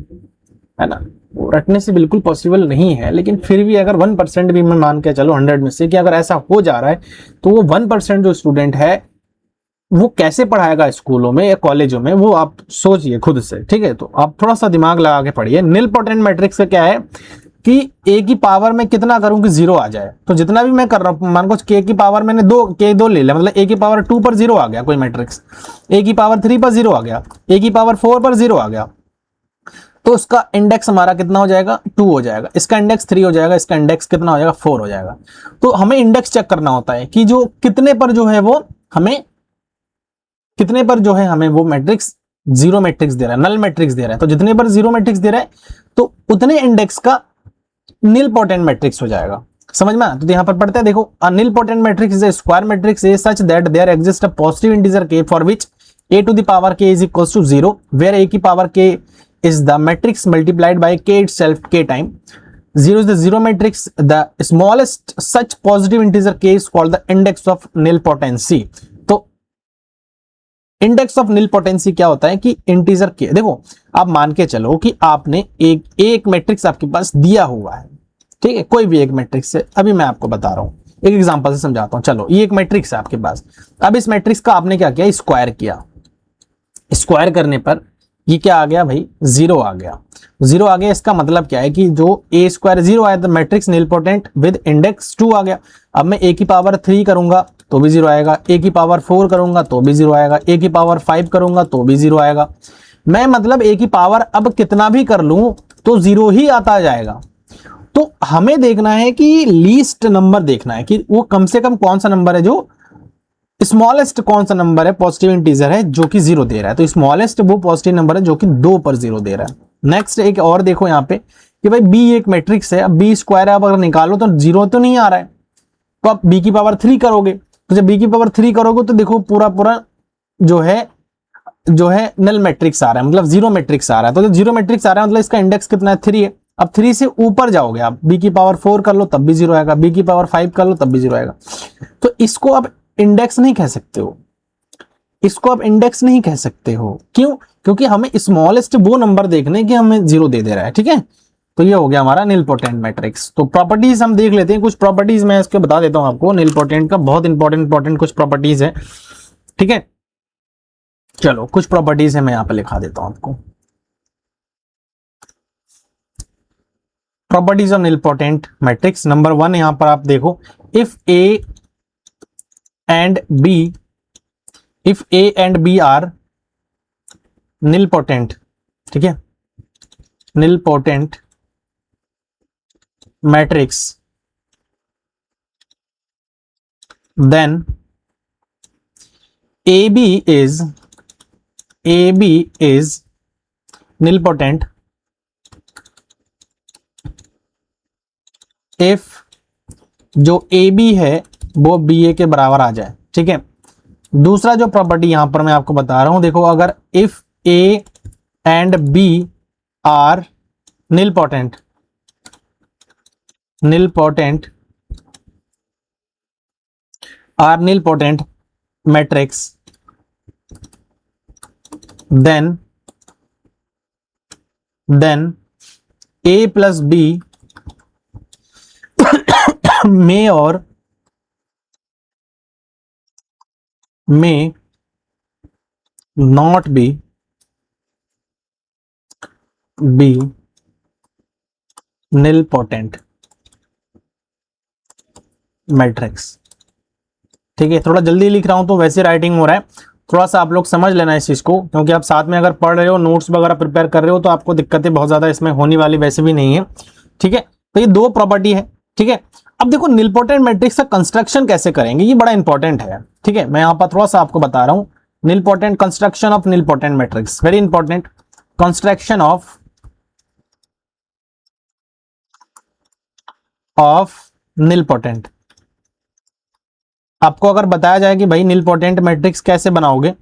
ना, वो रटने से बिल्कुल पॉसिबल नहीं है। लेकिन फिर भी अगर 1% भी मैं मान के चलो 100 में से कि अगर ऐसा हो जा रहा है तो वो 1% जो स्टूडेंट है वो कैसे पढ़ाएगा स्कूलों में या कॉलेजों में, वो आप सोचिए खुद से। ठीक है, तो आप थोड़ा सा दिमाग लगा के पढ़िए। निलपोटेंट मैट्रिक्स का क्या है कि a की पावर में कितना करूं कि 0 आ जाए, तो जितना भी मैं कर रहा हूं मान को k की पावर मैंने दो ले लिया, मतलब a की पावर 2 पर 0 आ गया कोई मैट्रिक्स, a की पावर 3 पर 0 आ गया, a की पावर 4 पर 0 आ गया, तो उसका इंडेक्स हमारा कितना हो जाएगा 2 हो जाएगा, इसका इंडेक्स 3 हो जाएगा, इसका इंडेक्स कितना हो जाएगा 4 हो जाएगा। तो हमें इंडेक्स चेक करना होता है कि जो कितने पर जो है वो हमें कितने पर जो है हमें वो मैट्रिक्स 0 मैट्रिक्स दे रहा है, नल मैट्रिक्स दे रहा है, तो जितने पर 0 मैट्रिक्स दे रहा है तो उतने इंडेक्स का निलपोटेंट मैट्रिक्स हो जाएगा। समझ में? तो यहाँ पर पढ़ते हैं, देखो a nilpotent matrix is a square matrix a such that there exist a positive integer k for which a to the power k is equals to 0 where a की power k is the matrix multiplied by k itself k time. 0 is the zero matrix. The smallest such positive integer k is called the index of nilpotency. तो इंडेक्स ऑफ निलपोटेंसी क्या होता है कि इंटीजर के, देखो आप मान के चलो कि आपने एक मैट्रिक्स आपके पास दिया हुआ है, ठीक है, कोई भी एक मैट्रिक्स से, अभी मैं आपको बता रहा हूं, एक एग्जांपल से समझाता हूं। चलो ये एक मैट्रिक्स है आपके पास, अब इस मैट्रिक्स का आपने क्या किया, स्क्वायर किया, स्क्वायर करने पर ये क्या आ गया भाई 0 आ गया, 0 आ गया। इसका मतलब क्या है कि जो a स्क्वायर 0 आया तो मैट्रिक्स निलपोटेंट विद इंडेक्स 2 आ गया। अब मैं a की पावर 3 करूंगा तो भी 0 आएगा, a की पावर 4 करूंगा तो भी 0 आएगा, a की पावर 5 करूंगा तो भी 0 आएगा। मैं मतलब a की पावर अब कितना भी कर लूं तो 0 ही आता जाएगा। तो हमें देखना है कि लीस्ट नंबर देखना है कि वो कम से कम कौन सा नंबर है, जो स्मॉलेस्ट कौन सा नंबर है, पॉजिटिव इंटीजर है जो कि 0 दे रहा है, तो स्मॉलेस्ट वो पॉजिटिव नंबर है जो कि 2 पर 0 दे रहा है। नेक्स्ट एक और देखो यहाँ पे कि भाई बी एक मैट्रिक्स है, अब बी स्क्वायर आप अगर निकालो तो जीरो तो नहीं आ रहा है, तो आप बी की पावर 3 करोगे, तो जब बी की पावर 3 करोगे तो देखो पूरा पूरा जो है नल मैट्रिक्स आ रहा है, मतलब जीरो मैट्रिक्स आ रहा है। तो जब जीरो मैट्रिक्स आ रहा है मतलब इसका इंडेक्स कितना है, 3 है। अब 3 से ऊपर जाओगे आप, बी की पावर 4 कर लो तब भी जीरो आएगा, बी की पावर 5 कर लो तब भी जीरो आएगा। तो इसको आप इंडेक्स नहीं कह सकते हो, इसको आप इंडेक्स नहीं कह सकते हो। क्यों? क्योंकि हमें स्मॉलेस्ट वो नंबर देखने कि हमें जीरो दे रहा है, ठीक है। तो ये हो गया हमारा निलपोटेंट मैट्रिक्स। तो प्रॉपर्टीज हम देख लेते हैं, कुछ प्रॉपर्टीज मैं इसके बता देता हूं आपको, निलपोटेंट का बहुत इंपॉर्टेंट कुछ प्रॉपर्टीज है, ठीक है। चलो कुछ प्रॉपर्टीज है मैं यहां पर लिखा देता हूं आपको। Properties of nilpotent matrix number 1 यहां पर आप देखो, if A and B are nilpotent, ठीक है, nilpotent matrix, then AB is nilpotent if जो AB है वो BA के बराबर आ जाए, ठीक है। दूसरा जो प्रॉपर्टी यहां पर मैं आपको बता रहा हूं, देखो अगर if A and B are nilpotent matrix, then A plus B may or may not be nilpotent matrix, ठीक है। थोड़ा जल्दी लिख रहा हूं तो वैसे राइटिंग हो रहा है, थोड़ा सा आप लोग समझ लेना इस चीज को, क्योंकि आप साथ में अगर पढ़ रहे हो, नोट्स वगैरह प्रिपेयर कर रहे हो तो आपको दिक्कतें बहुत ज्यादा इसमें होने वाली वैसे भी नहीं है, ठीक है। तो ये दो प्रॉपर्टी है, ठीक है। अब देखो निलपोटेंट मैट्रिक्स का कंस्ट्रक्शन कैसे करेंगे, ये बड़ा इंपॉर्टेंट है, ठीक है। मैं यहां पर थोड़ा सा आपको बता रहा हूं, nilpotent construction of nilpotent matrix, very important, construction of nilpotent. आपको अगर बताया जाए कि भाई निलपोटेंट मैट्रिक्स कैसे बनाओगे,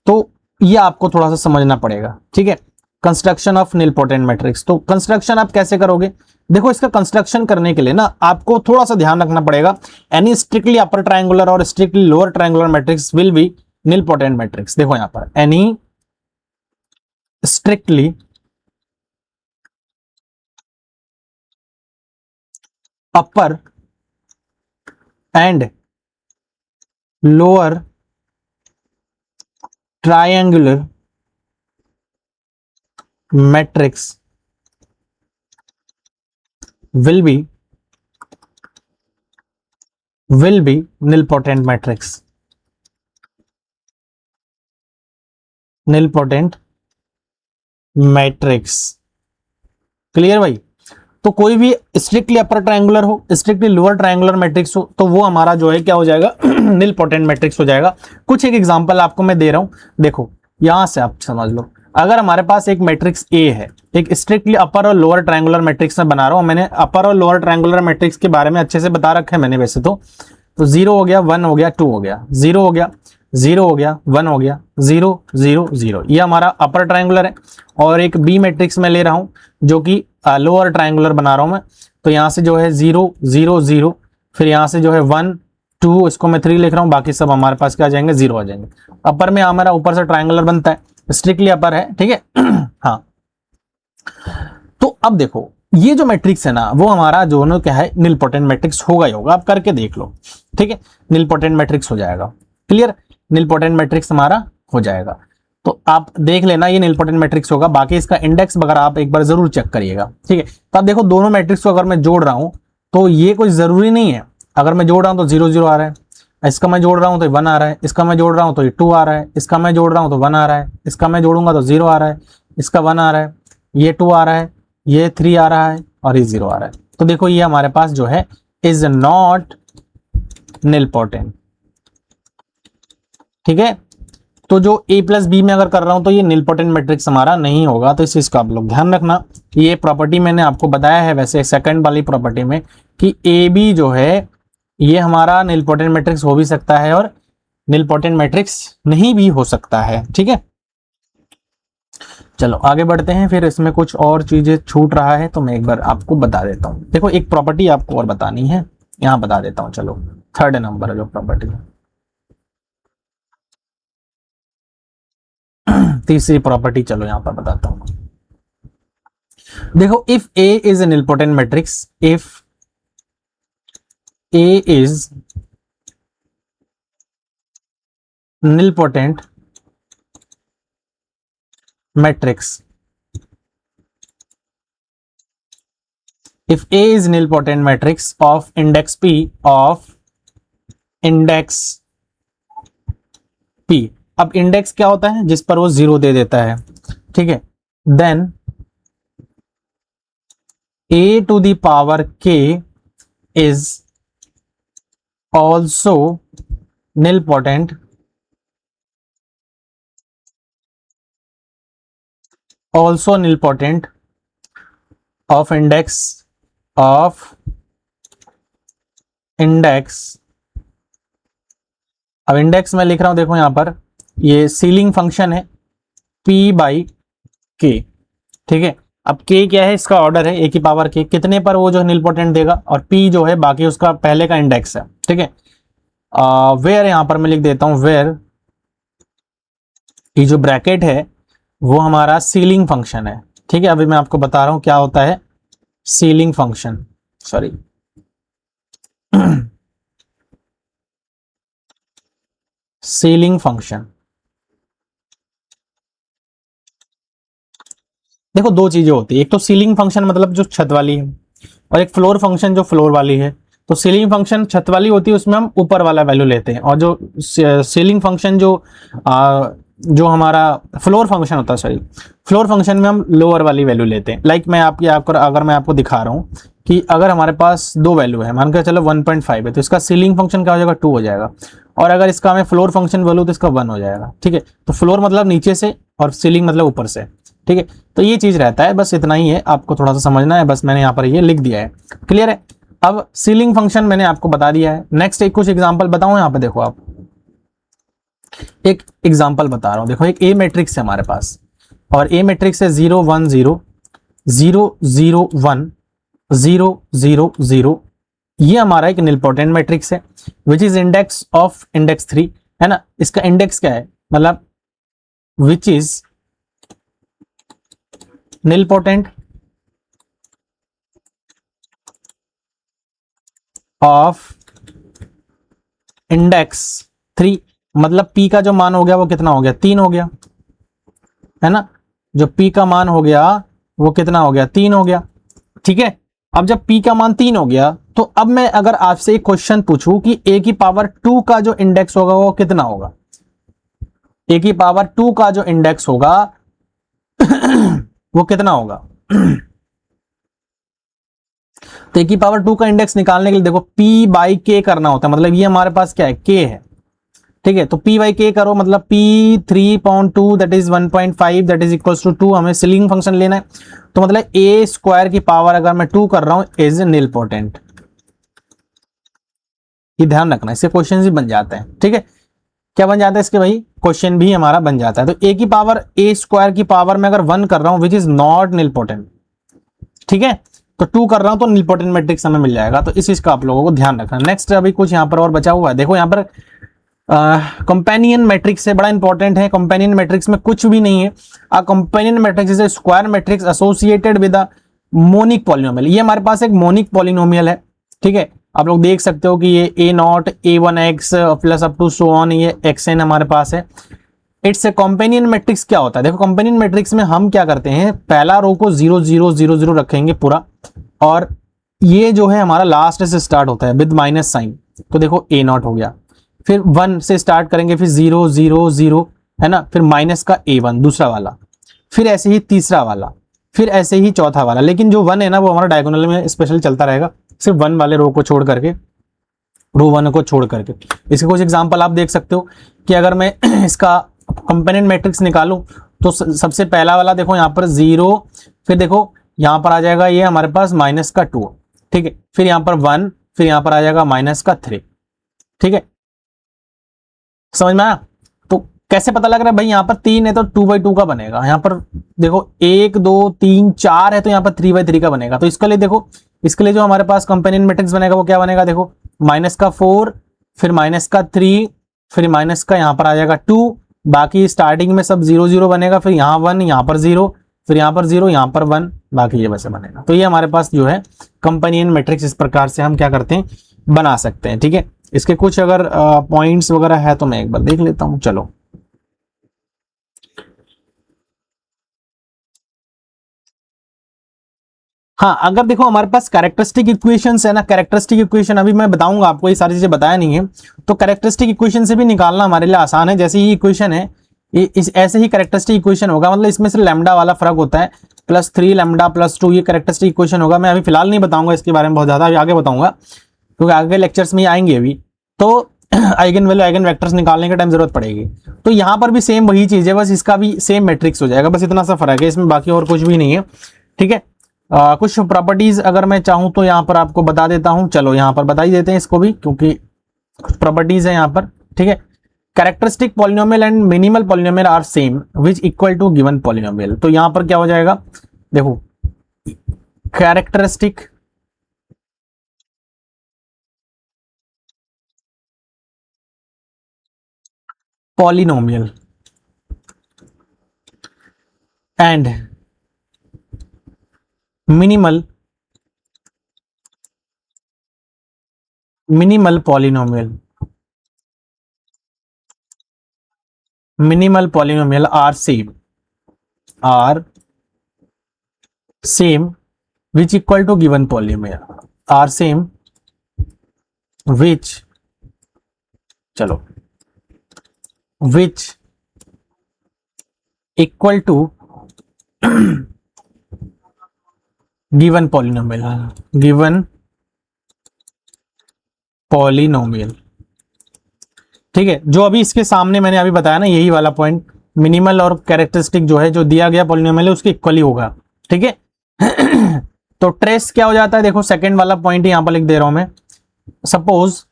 तो ये आपको थोड़ा सा समझना पड़ेगा, ठीक है। कंस्ट्रक्शन ऑफ निलपोटेंट मैट्रिक्स, तो कंस्ट्रक्शन आप कैसे करोगे, देखो इसका कंस्ट्रक्शन करने के लिए ना आपको थोड़ा सा ध्यान रखना पड़ेगा, एनी स्ट्रिक्टली अपर ट्रायंगुलर और strictly lower triangular matrix will be nilpotent matrix. देखो यहां पर any strictly upper and lower triangular matrix will be nilpotent matrix, nilpotent matrix, clear भाई। तो कोई भी स्ट्रिक्टली अपर ट्रायंगुलर हो, स्ट्रिक्टली लोअर ट्रायंगुलर मैट्रिक्स हो, तो वो हमारा जो है क्या हो जाएगा, निलपोटेंट मैट्रिक्स हो जाएगा। कुछ एक एग्जांपल आपको मैं दे रहा हूं, देखो यहां से आप समझ लो, अगर हमारे पास एक मैट्रिक्स ए है, एक स्ट्रिक्टली अपर और लोअर ट्रायंगुलर मैट्रिक्स में बना रहा हूं, मैंने अपर और लोअर ट्रायंगुलर मैट्रिक्स के बारे में अच्छे से बता रखा है मैंने वैसे तो 0 हो गया, 1 हो गया, 2 हो गया, 0 हो गया, 0 हो गया, 1 हो गया, 0 0 0, ये हमारा अपर ट्रायंगुलर है। और एक बी मैट्रिक्स में ले रहा हूं जो कि लोअर ट्रायंगुलर बना रहा हूं मैं, तो यहां से जो है 0 0 0, फिर यहां से जो है 1 2, इसको मैं 3 लिख रहा हूं, बाकी सब हमारे पास क्या आ जाएंगे, 0 आ जाएंगे। अपर में हमारा ऊपर से ट्रायंगुलर बनता है, स्ट्रिक्टली अपर है, ठीक है। हाँ, तो अब देखो ये जो मैट्रिक्स है ना, वो हमारा जो है क्या है, निलपोटेंट मैट्रिक्स होगा ही होगा, आप करके देख लो, ठीक है। निलपोटेंट मैट्रिक्स हो जाएगा, क्लियर, निलपोटेंट मैट्रिक्स हमारा हो जाएगा। तो आप देख लेना ये निलपोटेंट मैट्रिक्स होगा, बाकी इसका इंडेक्स वगैरह आप एक बार जरूर चेक करिएगा, ठीक है। तो आप देखो दोनों मैट्रिक्स को अगर मैं जोड़ रहा हूं तो ये कोई जरूरी नहीं है, अगर मैं जोड़ रहा हूं तो 0 0 आ रहा है, इसका मैं जोड़ रहा हूं तो 1 आ रहा है, इसका मैं जोड़ रहा हूं तो 2 आ रहा है, इसका मैं जोड़ रहा हूं तो 1 आ रहा है, इसका मैं जोड़ूंगा तो 0 आ रहा है, इसका 1 आ रहा है, ये 2 आ रहा है, ये 3 आ रहा है और ये 0 आ रहा है। तो देखो ये हमारे पास जो है इज नॉट निलपोटेंट, ठीक है। तो जो ए प्लस बी में अगर कर रहा हूं तो ये निलपोटेंट मैट्रिक्स हमारा नहीं होगा। तो इस चीज का आप लोग ध्यान रखना। ये प्रॉपर्टी मैंने आपको बताया है वैसे सेकंड वाली प्रॉपर्टी में कि ए बी जो है ये हमारा निलपोटेंट मैट्रिक्स हो भी सकता है और निलपोटेंट मैट्रिक्स नहीं भी हो सकता है। ठीक है, चलो आगे बढ़ते हैं। फिर इसमें कुछ और चीजें छूट रहा है तो मैं एक बार आपको बता देता हूं। देखो एक प्रॉपर्टी आपको और बतानी है, यहां बता देता हूं। चलो थर्ड नंबर जो प्रॉपर्टी है, तीसरी प्रॉपर्टी चलो यहां पर बताता हूं। देखो if A is an nilpotent matrix, if A is nilpotent matrix, if A is nilpotent matrix of index P अब इंडेक्स क्या होता है, जिस पर वो जीरो दे देता है। ठीक है, then A to the power K is also nilpotent of index. अब इंडेक्स में लिख रहा हूं, देखो यहां पर ये सीलिंग फंक्शन है p बाई k। ठीक है, अब k क्या है, इसका ऑर्डर है a की पावर k, कितने पर वो जो निलपोटेंट देगा, और p जो है बाकी उसका पहले का इंडेक्स है। ठीक है, वेयर यहां पर मैं लिख देता हूं, वेयर ये जो ब्रैकेट है वो हमारा सीलिंग फंक्शन है। ठीक है, अभी मैं आपको बता रहा हूं क्या होता है ceiling function, sorry ceiling function. देखो दो चीजें होती है, एक तो सीलिंग फंक्शन मतलब जो छत वाली है, और एक फ्लोर फंक्शन जो फ्लोर वाली है। तो सीलिंग फंक्शन छत वाली होती है, उसमें हम ऊपर वाला वैल्यू लेते हैं, और जो सीलिंग फंक्शन जो हमारा फ्लोर फंक्शन होता है, सॉरी फ्लोर फंक्शन में हम लोअर वाली वैल्यू लेते हैं। लाइक मैं अगर मैं आपको दिखा रहा हूँ कि अगर हमारे पास दो वैल्यू है, मान के चलो 1.5 है, तो इसका सीलिंग फंक्शन क्या हो जाएगा, 2 हो जाएगा। और अगर इसका हमें फ्लोर फंक्शन वैल्यू तो इसका 1 हो जाएगा। ठीक है, तो फ्लोर मतलब नीचे से और सीलिंग मतलब ऊपर से। ठीक है, तो ये चीज रहता है, बस इतना ही है, आपको थोड़ा सा समझना है, बस मैंने यहाँ पर ये लिख दिया है। क्लियर है? अब सीलिंग फंक्शन मैंने आपको बता दिया है। नेक्स्ट एक कुछ एग्जांपल बताऊं, यहाँ पे देखो आप एक एग्जांपल बता रहा हूं। देखो एक ए मैट्रिक्स है हमारे पास, और ए मैट्रिक्स है 0 1 0 0 0 1 0 0 0। ये हमारा एक निलपोटेंट मैट्रिक्स है which is index of index 3, है ना। इसका इंडेक्स क्या है, मतलब which is nilpotent of index 3, मतलब p का जो मान हो गया वो कितना हो गया, 3 हो गया, है ना। जो p का मान हो गया वो कितना हो गया, 3 हो गया। ठीक है, अब जब p का मान 3 हो गया, तो अब मैं अगर आपसे एक क्वेश्चन पूछूं कि a की पावर 2 का जो इंडेक्स होगा वो कितना होगा, a की पावर 2 का जो इंडेक्स होगा वो कितना होगा। तो a की पावर 2 का इंडेक्स निकालने के लिए देखो p बाई k करना होता है, मतलब ये हमारे पास क्या है, k है। ठीक है, तो p बाई k करो, मतलब p 3.2 that is 1.5 that is equals to 2। हमें सीलिंग फंक्शन लेना है, तो मतलब a स्क्वायर की पावर अगर मैं 2 कर रहा हूं इज निलपोटेंट। ये ध्यान रखना, इससे क्वेश्चन भी बन जाते हैं। ठीक है, क्या बन जाता है इसके भाई, क्वेश्चन भी हमारा बन जाता है। तो a की पावर a स्क्वायर की पावर में अगर 1 कर रहा हूं विच इज नॉट निलपोटेंट, ठीक है, तो 2 कर रहा हूं तो निलपोटेंट मैट्रिक्स हमें मिल जाएगा। तो इस चीज का आप लोगों को ध्यान रखना। नेक्स्ट अभी कुछ यहां पर और बचा हुआ है, देखो यहां पर कंपेनियन मैट्रिक्स है, बड़ा इंपॉर्टेंट है। कंपेनियन मैट्रिक्स में कुछ भी नहीं है। A companion matrix is a square matrix associated with a monic polynomial. ये हमारे पास एक मोनिक पॉलिनोमियल है। ठीक है, आप लोग देख सकते हो कि ये a0 a1x plus up to so on, ये xn हमारे पास है। इट्स ए कंपेनियन मैट्रिक्स क्या होता है, देखो कंपेनियन मैट्रिक्स में हम क्या करते हैं, पहला रो को 0 0 0 0 रखेंगे पूरा, और ये जो है हमारा लास्ट से स्टार्ट होता है विद माइनस साइन। तो देखो a0 हो गया, फिर 1 से स्टार्ट करेंगे, फिर 0 0 0, है ना, फिर माइनस का a1 दूसरा वाला, फिर ऐसे ही तीसरा वाला, फिर ऐसे ही चौथा वाला। लेकिन जो 1 है ना वो हमारा डायगोनल में स्पेशल चलता रहेगा, सिर्फ 1 वाले रो को छोड़ करके, रो 1 को छोड़ करके। इसके कुछ एग्जांपल आप देख सकते हो कि अगर मैं इसका कंपोनेंट मैट्रिक्स निकालूं तो सबसे पहला वाला देखो यहाँ पर 0, फिर देखो यहाँ पर आ जाएगा ये हमारे पास माइनस का 2, ठीक है, फिर यहाँ पर 1, फिर यहाँ पर आ जाएगा माइनस का 3, ठीक है, समझ में आया। तो कैसे पता लग रहा है भाई, यहाँ पर 3 है तो 2/2 का बनेगा, यहाँ पर देखो 1 2 3 4 है तो यहाँ पर 3/3 का बनेगा। तो इसके लिए देखो, इसके लिए जो हमारे पास कंपोनेंट मैट्रिक्स बनेगा वो क्या बनेगा, देखो माइनस का 4, फिर माइनस का 3, फिर माइनस का यहाँ पर आ जाएगा 2, बाकी स्टार्टिंग में सब 0 0 बनेगा, फिर यहाँ 1, यहाँ पर 0, फिर यहाँ पर 0, यहाँ पर 1, बाकी ये वैसे बनेगा। तो ये हमारे पास जो है कंपोनेंट मैट्रिक्स इस प्रकार से हम क्या करते हैं, बना सकते हैं, ठीक है। इसके कुछ अगर पॉइंट्स वगैरह है तो मैं एक बार देख लेता हूं, चलो। हाँ, अगर देखो हमारे पास कैरेक्टरिस्टिक इक्वेशंस है ना, कैरेक्टरिस्टिक इक्वेशन अभी मैं बताऊंगा आपको, ये सारी चीजें बताया नहीं है, तो कैरेक्टरिस्टिक इक्वेशन से भी निकालना हमारे लिए आसान है। जैसे ही इक्वेशन है इस ऐसे ही कैरेक्टरिस्टिक इक्वेशन होगा, मतलब इसमें से लैम्डा वाला फर्क होता है, +3 लैम्डा +2 ये कैरेक्टरिस्टिक इक्वेशन होगा। मैं अभी फिलहाल नहीं बताऊंगा इसके बारे में बहुत ज्यादा, अभी आगे बताऊंगा क्योंकि आगे लेक्चर्स में आएंगे अभी, तो आइगन वैल्यू आइगन वेक्टर्स निकालने के टाइम जरूरत पड़ेगी। तो यहाँ पर भी सेम वही चीज है, बस इसका भी सेम मैट्रिक्स हो जाएगा, बस इतना सा फर्क है इसमें, बाकी और कुछ भी नहीं है, ठीक है। कुछ प्रॉपर्टीज अगर मैं चाहूं तो यहाँ पर आपको बता देता हूं, चलो यहाँ पर बता ही देते हैं इसको भी, क्योंकि प्रॉपर्टीज है यहाँ पर, ठीक है। Characteristic polynomial and minimal polynomial are same which equal to given polynomial. तो यहाँ पर क्या हो जाएगा, देखो characteristic polynomial and minimal polynomial are same which equal to given polynomial are same which, चलो which equal to given polynomial, ठीक है। जो अभी इसके सामने मैंने अभी बताया ना, यही वाला पॉइंट, मिनिमल और कैरेक्टरिस्टिक जो है, जो दिया गया पॉलिनोमियल है उसके इक्वली होगा, ठीक है। तो ट्रेस क्या हो जाता है, देखो सेकंड वाला पॉइंट यहां पर लिख दे रहा हूं मैं। सपोज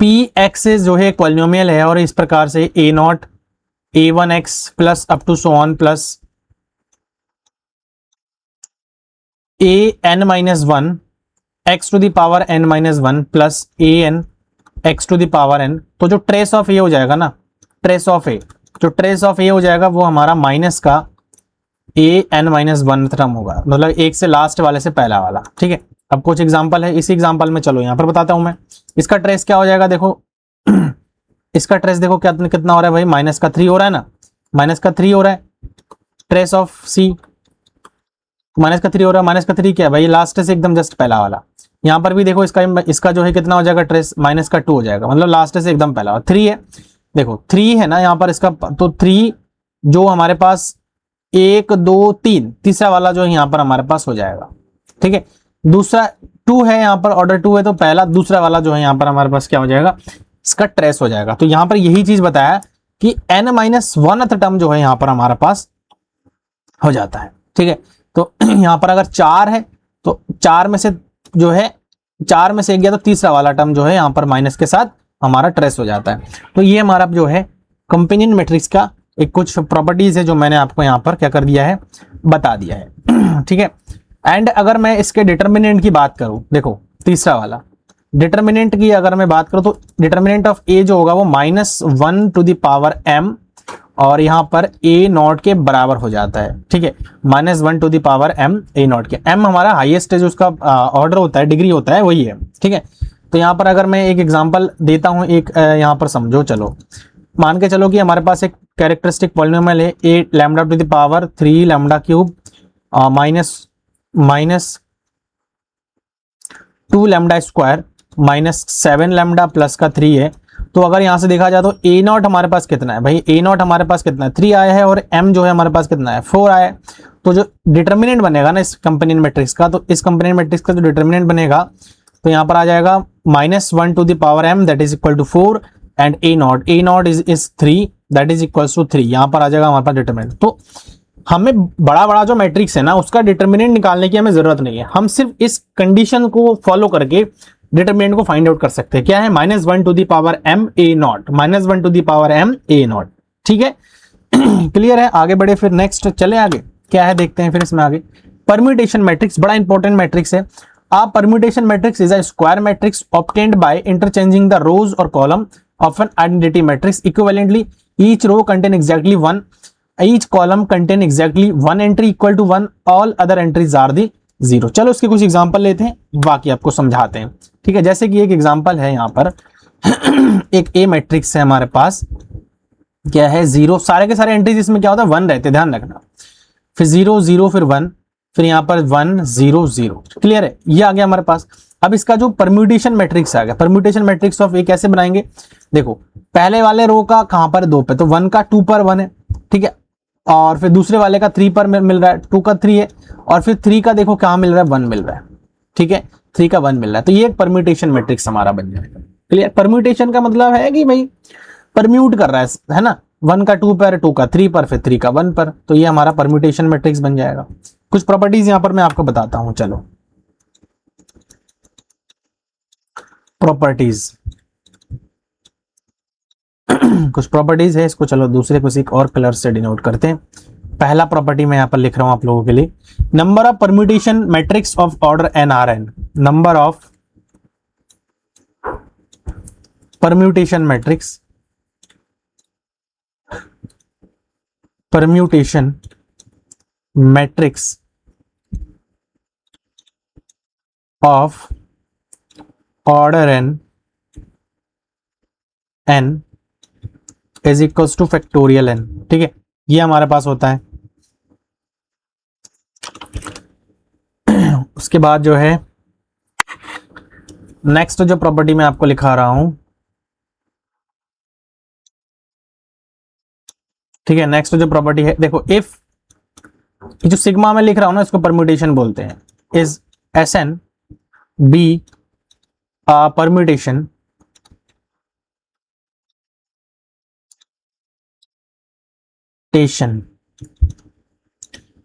px जो है एक पॉलिनोमियल है और इस प्रकार से a0 a1x plus up to so on plus an-1 x to the power n-1 plus an x to the power n। तो जो ट्रेस ऑफ ए हो जाएगा ना, ट्रेस ऑफ ए, जो ट्रेस ऑफ ए हो जाएगा वो हमारा माइनस का an-1 टर्म होगा, मतलब एक से लास्ट वाले से पहला वाला, ठीक है। अब कुछ एग्जांपल है, इसी एग्जांपल में चलो यहां पर बताता हूं मैं। इसका ट्रेस क्या हो जाएगा, देखो इसका ट्रेस देखो क्या कितना हो रहा है भाई, -3 हो रहा है ना, -3 हो रहा है ट्रेस ऑफ सी, -3 हो रहा है। -3 क्या है भाई, लास्ट से एकदम जस्ट पहला वाला। यहाँ पर भी देखो इसका जो है कितना हो जाएगा ट्रेस, -2 हो जाएगा, मतलब लास्ट से एकदम पहला वाला 3 है, देखो 3 है ना यहाँ पर इसका, तो 3 जो हमारे पास 1 2 3 तीसरा वाला जो है यहाँ पर हमारे पास हो जाएगा, ठीक है। दूसरा 2 है यहाँ पर, ऑर्डर 2 है, तो पहला दूसरा वाला जो है यहाँ पर हमारे पास क्या हो जाएगा, इसका ट्रेस हो जाएगा। तो यहाँ पर यही चीज बताया कि n-1th टर्म जो है यहाँ पर हमारे पास हो जाता है, ठीक है। तो यहाँ पर अगर 4 है तो 4 में से जो है 4 में से 1 गया तो तीसरा वाला टर्म जो है यहाँ पर माइनस के साथ हमारा ट्रेस हो जाता है। तो ये हमारा जो है कंपेनियन मैट्रिक्स का एक कुछ प्रॉपर्टीज है जो मैंने आपको यहाँ पर क्या कर दिया है, बता दिया है, ठीक है। एंड अगर मैं इसके डिटर्मिनेंट की बात करूं, देखो तीसरा वाला डिटर्मिनेंट की अगर मैं बात करूं तो डिटर्मिनेंट ऑफ ए जो होगा वो -1 टू द पावर m और यहाँ पर a0 के बराबर हो जाता है, ठीक है। -1 to the power m a0 के, m हमारा हाईएस्ट है जो उसका ऑर्डर होता है, डिग्री होता है, वही है, ठीक है। तो यहाँ पर अगर मैं एक एग्जांपल देता हूँ, एक यहाँ पर समझो, चलो मान के चलो कि हमारे पास एक कैरेक्टरिस्टिक पॉलिनोमियल है a lambda two the power 3 lambda cube minus 2 lambda square -7 lambda plus का 3 है। तो अगर यहां से देखा जाए तो a0 हमारे पास कितना है भाई, a0 हमारे पास कितना है 3 आया है, और m जो है हमारे पास कितना है 4 आया है। तो जो डिटर्मिनेंट बनेगा ना इस कंपोनेंट मैट्रिक्स का, तो इस कंपोनेंट मैट्रिक्स का जो डिटर्मिनेंट बनेगा तो यहाँ पर आ जाएगा -1 to the power m that is equal to 4 and a not is 3 that is equals to 3। यहां पर आ जाएगा हमारे पास डिटरमिनेंट। तो हमें बड़ा बड़ा जो मैट्रिक्स है ना उसका डिटरमिनेंट निकालने की हमें जरूरत नहीं है, हम सिर्फ इस कंडीशन को फॉलो करके डिटरमिनेंट को फाइंड आउट कर सकते हैं। क्या है? -1 to the power m a naught, -1 to the power m a naught. ठीक है, क्लियर है? आगे बढ़े फिर, नेक्स्ट चले आगे, क्या है देखते हैं फिर इसमें आगे। परम्यूटेशन मैट्रिक्स बड़ा इंपॉर्टेंट मैट्रिक्स है। A permutation matrix is a square matrix obtained by interchanging the rows or column of an identity matrix equivalently. Each row contain exactly one, each column contain exactly one entry equal to one, all other entries are the zero। चलो उसके कुछ एग्जांपल लेते हैं, बाकी आपको समझाते हैं। ठीक है, जैसे कि एक एग्जांपल है यहाँ पर एक A मैट्रिक्स है हमारे पास, क्या है? 0, सारे के सारे एंट्रीज इसमें क्या होता है? 1 रहते हैं, ध्यान रखना। फिर 0 0 फिर 1, फिर यहाँ पर 1 0 0। क्लियर है? ये आ गया हमारे पास। अब इसका जो परम्यूटेशन मैट्रिक्स आ गया, परम्यूटेशन मैट्रिक्स ऑफ ए कैसे बनाएंगे? देखो, पहले वाले रो का कहां पर 2 पे, तो 1 का 2 पर 1 है। ठीक है, और फिर दूसरे वाले का 3 पर मिल रहा है, 2 का 3 है, और फिर 3 का देखो कहां मिल रहा है? 1 मिल रहा है। ठीक है, 3 का 1 मिल रहा है, तो ये एक परम्यूटेशन मैट्रिक्स हमारा बन जाएगा। क्लियर? परम्यूटेशन का मतलब है कि भाई परम्यूट कर रहा है ना, 1 का 2 पर, 2 का 3 पर, फिर 3 का 1 पर, तो ये हमारा परम्यूटेशन मैट्रिक्स बन जाएगा। कुछ प्रॉपर्टीज यहां पर मैं आपको बताता हूं, चलो प्रॉपर्टीज कुछ प्रॉपर्टीज है इसको, चलो दूसरे किसी और कलर से डिनोट करते हैं। पहला प्रॉपर्टी मैं यहां पर लिख रहा हूं आप लोगों के लिए, number of permutation matrix of order n r n, number of permutation matrix, permutation matrix of order n is equals two factorial n। ठीक है, ये हमारे पास होता है। उसके बाद जो है नेक्स्ट जो प्रॉपर्टी मैं आपको लिखा रहा हूं, ठीक है, नेक्स्ट जो प्रॉपर्टी है देखो, इफ जो सिग्मा में लिख रहा हूं ना इसको परम्यूटेशन बोलते हैं, is Sn be permutation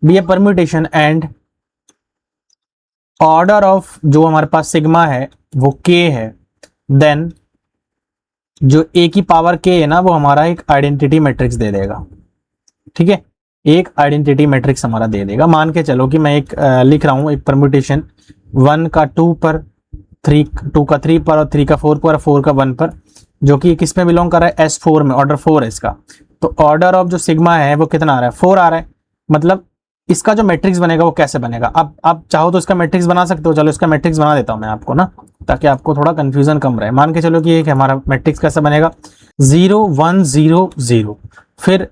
be a permutation and order of जो हमारे पास सिग्मा है वो k है, देन जो a की पावर k है ना वो हमारा एक आइडेंटिटी मैट्रिक्स दे देगा। ठीक है, एक आइडेंटिटी मैट्रिक्स हमारा दे देगा। मान के चलो कि मैं एक लिख रहा हूं एक परम्यूटेशन 1 का 2 पर, 2 का 3 पर, और 3 का 4 पर, 4 का 1 पर, जो कि किस में बिलोंग कर रहा है? S4 में, ऑर्डर 4 है इसका। तो ऑर्डर ऑफ जो सिग्मा है वो कितना आ रहा है? 4 आ रहा है। मतलब इसका जो मैट्रिक्स बनेगा वो कैसे बनेगा? अब आप चाहो तो इसका मैट्रिक्स बना सकते हो, चलो इसका मैट्रिक्स बना देता हूं मैं आपको ना, ताकि आपको थोड़ा कंफ्यूजन कम रहे। मान के चलो कि एक हमारा मैट्रिक्स कैसे बनेगा, 0 1 0 0, फिर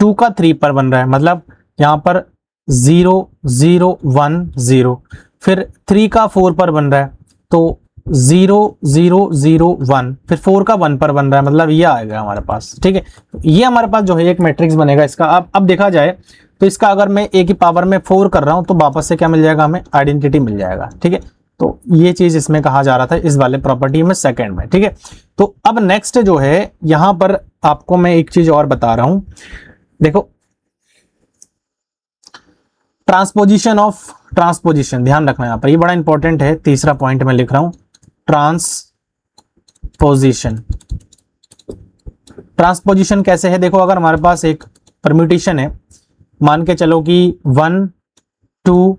2 का 3 पर बन रहा है, मतलब यहाँ पर 0 0 1 0, फिर 3 का 4 पर बन रहा है, तो 0 0 0 1, फिर 4 का 1 पर बन रहा है, मतलब ये आएगा हमारे पास। ठीक है, ये हमारे पास जो है एक मैट्रिक्स बनेगा इसका। अब देखा जाए तो इसका अगर मैं a की पावर में 4 कर रहा हूं तो वापस से क्या मिल जाएगा? हमें आइडेंटिटी मिल जाएगा। ठीक है, तो ये चीज इसमें कहा जा रहा था इस वाले प्रॉपर्टी में, सेकंड में। ठीक है, तो अब नेक्स्ट जो है यहां पर आपको मैं एक चीज और बता रहा हूं, देखो ट्रांसपोजिशन ऑफ ट्रांसपोजिशन, ध्यान रखना यहां पर, ये बड़ा इंपॉर्टेंट है। तीसरा पॉइंट मैं लिख रहा हूं, ट्रांसपोजिशन। ट्रांसपोजिशन कैसे है? देखो, अगर हमारे पास एक परम्यूटेशन है, मान के चलो कि 1 2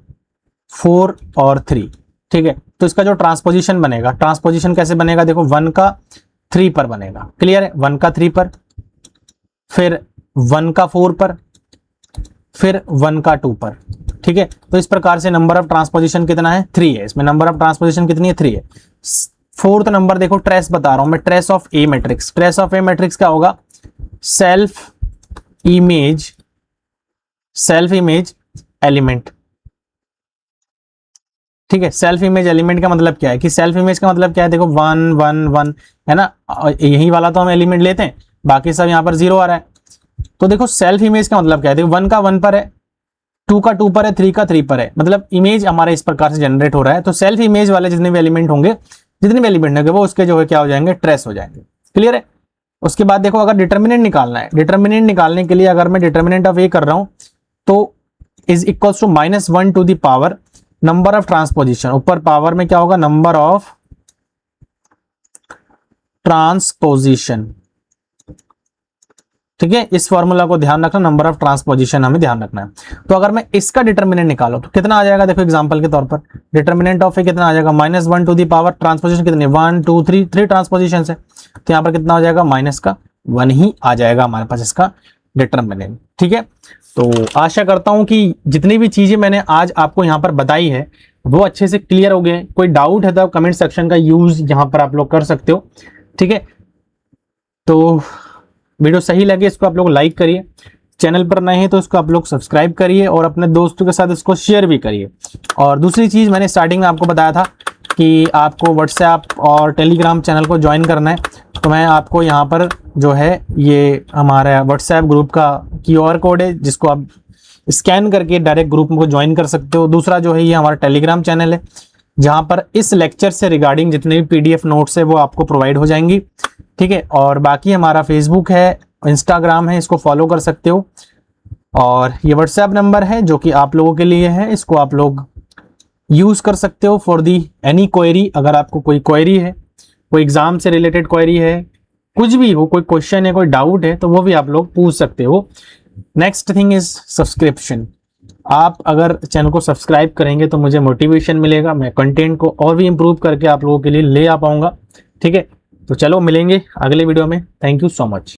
4 और 3, ठीक है, तो इसका जो ट्रांसपोजिशन बनेगा, ट्रांसपोजिशन कैसे बनेगा? देखो, 1 का 3 पर बनेगा। क्लियर है? 1 का 3 पर, फिर 1 का 4 पर, फिर 1 का 2 पर। ठीक है, तो इस प्रकार से नंबर ऑफ ट्रांसपोजिशन कितना है? 3 है। इसमें नंबर ऑफ ट्रांसपोजिशन कितनी है? 3 है। फोर्थ नंबर देखो, ट्रेस बता रहा हूं मैं, trace of A matrix. Trace of A matrix क्या होगा? Self image element. ठीक है, सेल्फ इमेज एलिमेंट का मतलब क्या है कि सेल्फ इमेज का मतलब क्या है? देखो 1 1 1 है ना, यही वाला तो हम एलिमेंट लेते हैं, बाकी सब यहां पर 0 आ रहा है। तो देखो सेल्फ इमेज का मतलब क्या है? देखो 1 का 1 पर है, 2 का 2 पर है, 3 का 3 पर है, मतलब इमेज हमारा इस प्रकार से जनरेट हो रहा है। तो सेल्फ इमेज वाले जितने भी एलिमेंट होंगे जितने भी एलिमेंट होंगे वो उसके जो है क्या हो जाएंगे, ट्रेस हो जाएंगे। क्लियर है। उसके बाद देखो अगर डिटर्मिनेंट निकालना है, डिटर्मिनेंट निकालने के लिए अगर मैं डिटर्मिनेंट ऑफ ए कर रहा हूं तो is equals to -1 to the power number of transposition, ऊपर पावर में क्या होगा, नंबर ऑफ ट्रांसपोजिशन। ठीक है, इस फॉर्मूला को ध्यान रखना, नंबर ऑफ ट्रांसपोजिशन हमें ध्यान रखना है। तो अगर मैं इसका डिटर्मिनेंट निकालो तो कितना आ जाएगा, देखो एग्जांपल के तौर पर डिटर्मिनेंट ऑफ ए कितना आ जाएगा, -1 टू दी पावर ट्रांसपोजिशन कितनी, 1 2 3 3 ट्रांसपोजिशन है, तो यहाँ पर कितना हो जाएगा, -1 ही आ जाएगा हमारे पास इसका डिटर्मिनेंट। ठीक है, तो आशा करता हूं कि जितनी भी चीजें मैंने आज आपको यहाँ पर बताई है वो अच्छे से क्लियर हो गए। कोई डाउट है तो कमेंट सेक्शन का यूज यहाँ पर आप लोग कर सकते हो। ठीक है, तो वीडियो सही लगे इसको आप लोग लाइक करिए, चैनल पर नए हैं तो इसको आप लोग सब्सक्राइब करिए और अपने दोस्तों के साथ इसको शेयर भी करिए। और दूसरी चीज़ मैंने स्टार्टिंग में आपको बताया था कि आपको व्हाट्सएप और टेलीग्राम चैनल को ज्वाइन करना है, तो मैं आपको यहाँ पर जो है ये हमारा व्हाट्सएप ग्रुप का QR कोड है जिसको आप स्कैन करके डायरेक्ट ग्रुप को ज्वाइन कर सकते हो। दूसरा जो है ये हमारा टेलीग्राम चैनल है जहाँ पर इस लेक्चर से रिगार्डिंग जितने भी PDF नोट्स है वो आपको प्रोवाइड हो जाएंगी। ठीक है, और बाकी हमारा फेसबुक है, इंस्टाग्राम है, इसको फॉलो कर सकते हो। और ये व्हाट्सएप नंबर है जो कि आप लोगों के लिए है, इसको आप लोग यूज कर सकते हो फॉर दी एनी क्वेरी। अगर आपको कोई क्वेरी है, कोई एग्जाम से रिलेटेड क्वेरी है, कुछ भी हो, कोई क्वेश्चन है, कोई डाउट है, तो वो भी आप लोग पूछ सकते हो। Next thing is subscription. आप अगर चैनल को सब्सक्राइब करेंगे तो मुझे मोटिवेशन मिलेगा, मैं कंटेंट को और भी इंप्रूव करके आप लोगों के लिए ले आ पाऊंगा। ठीक है, तो चलो मिलेंगे अगले वीडियो में। Thank you so much.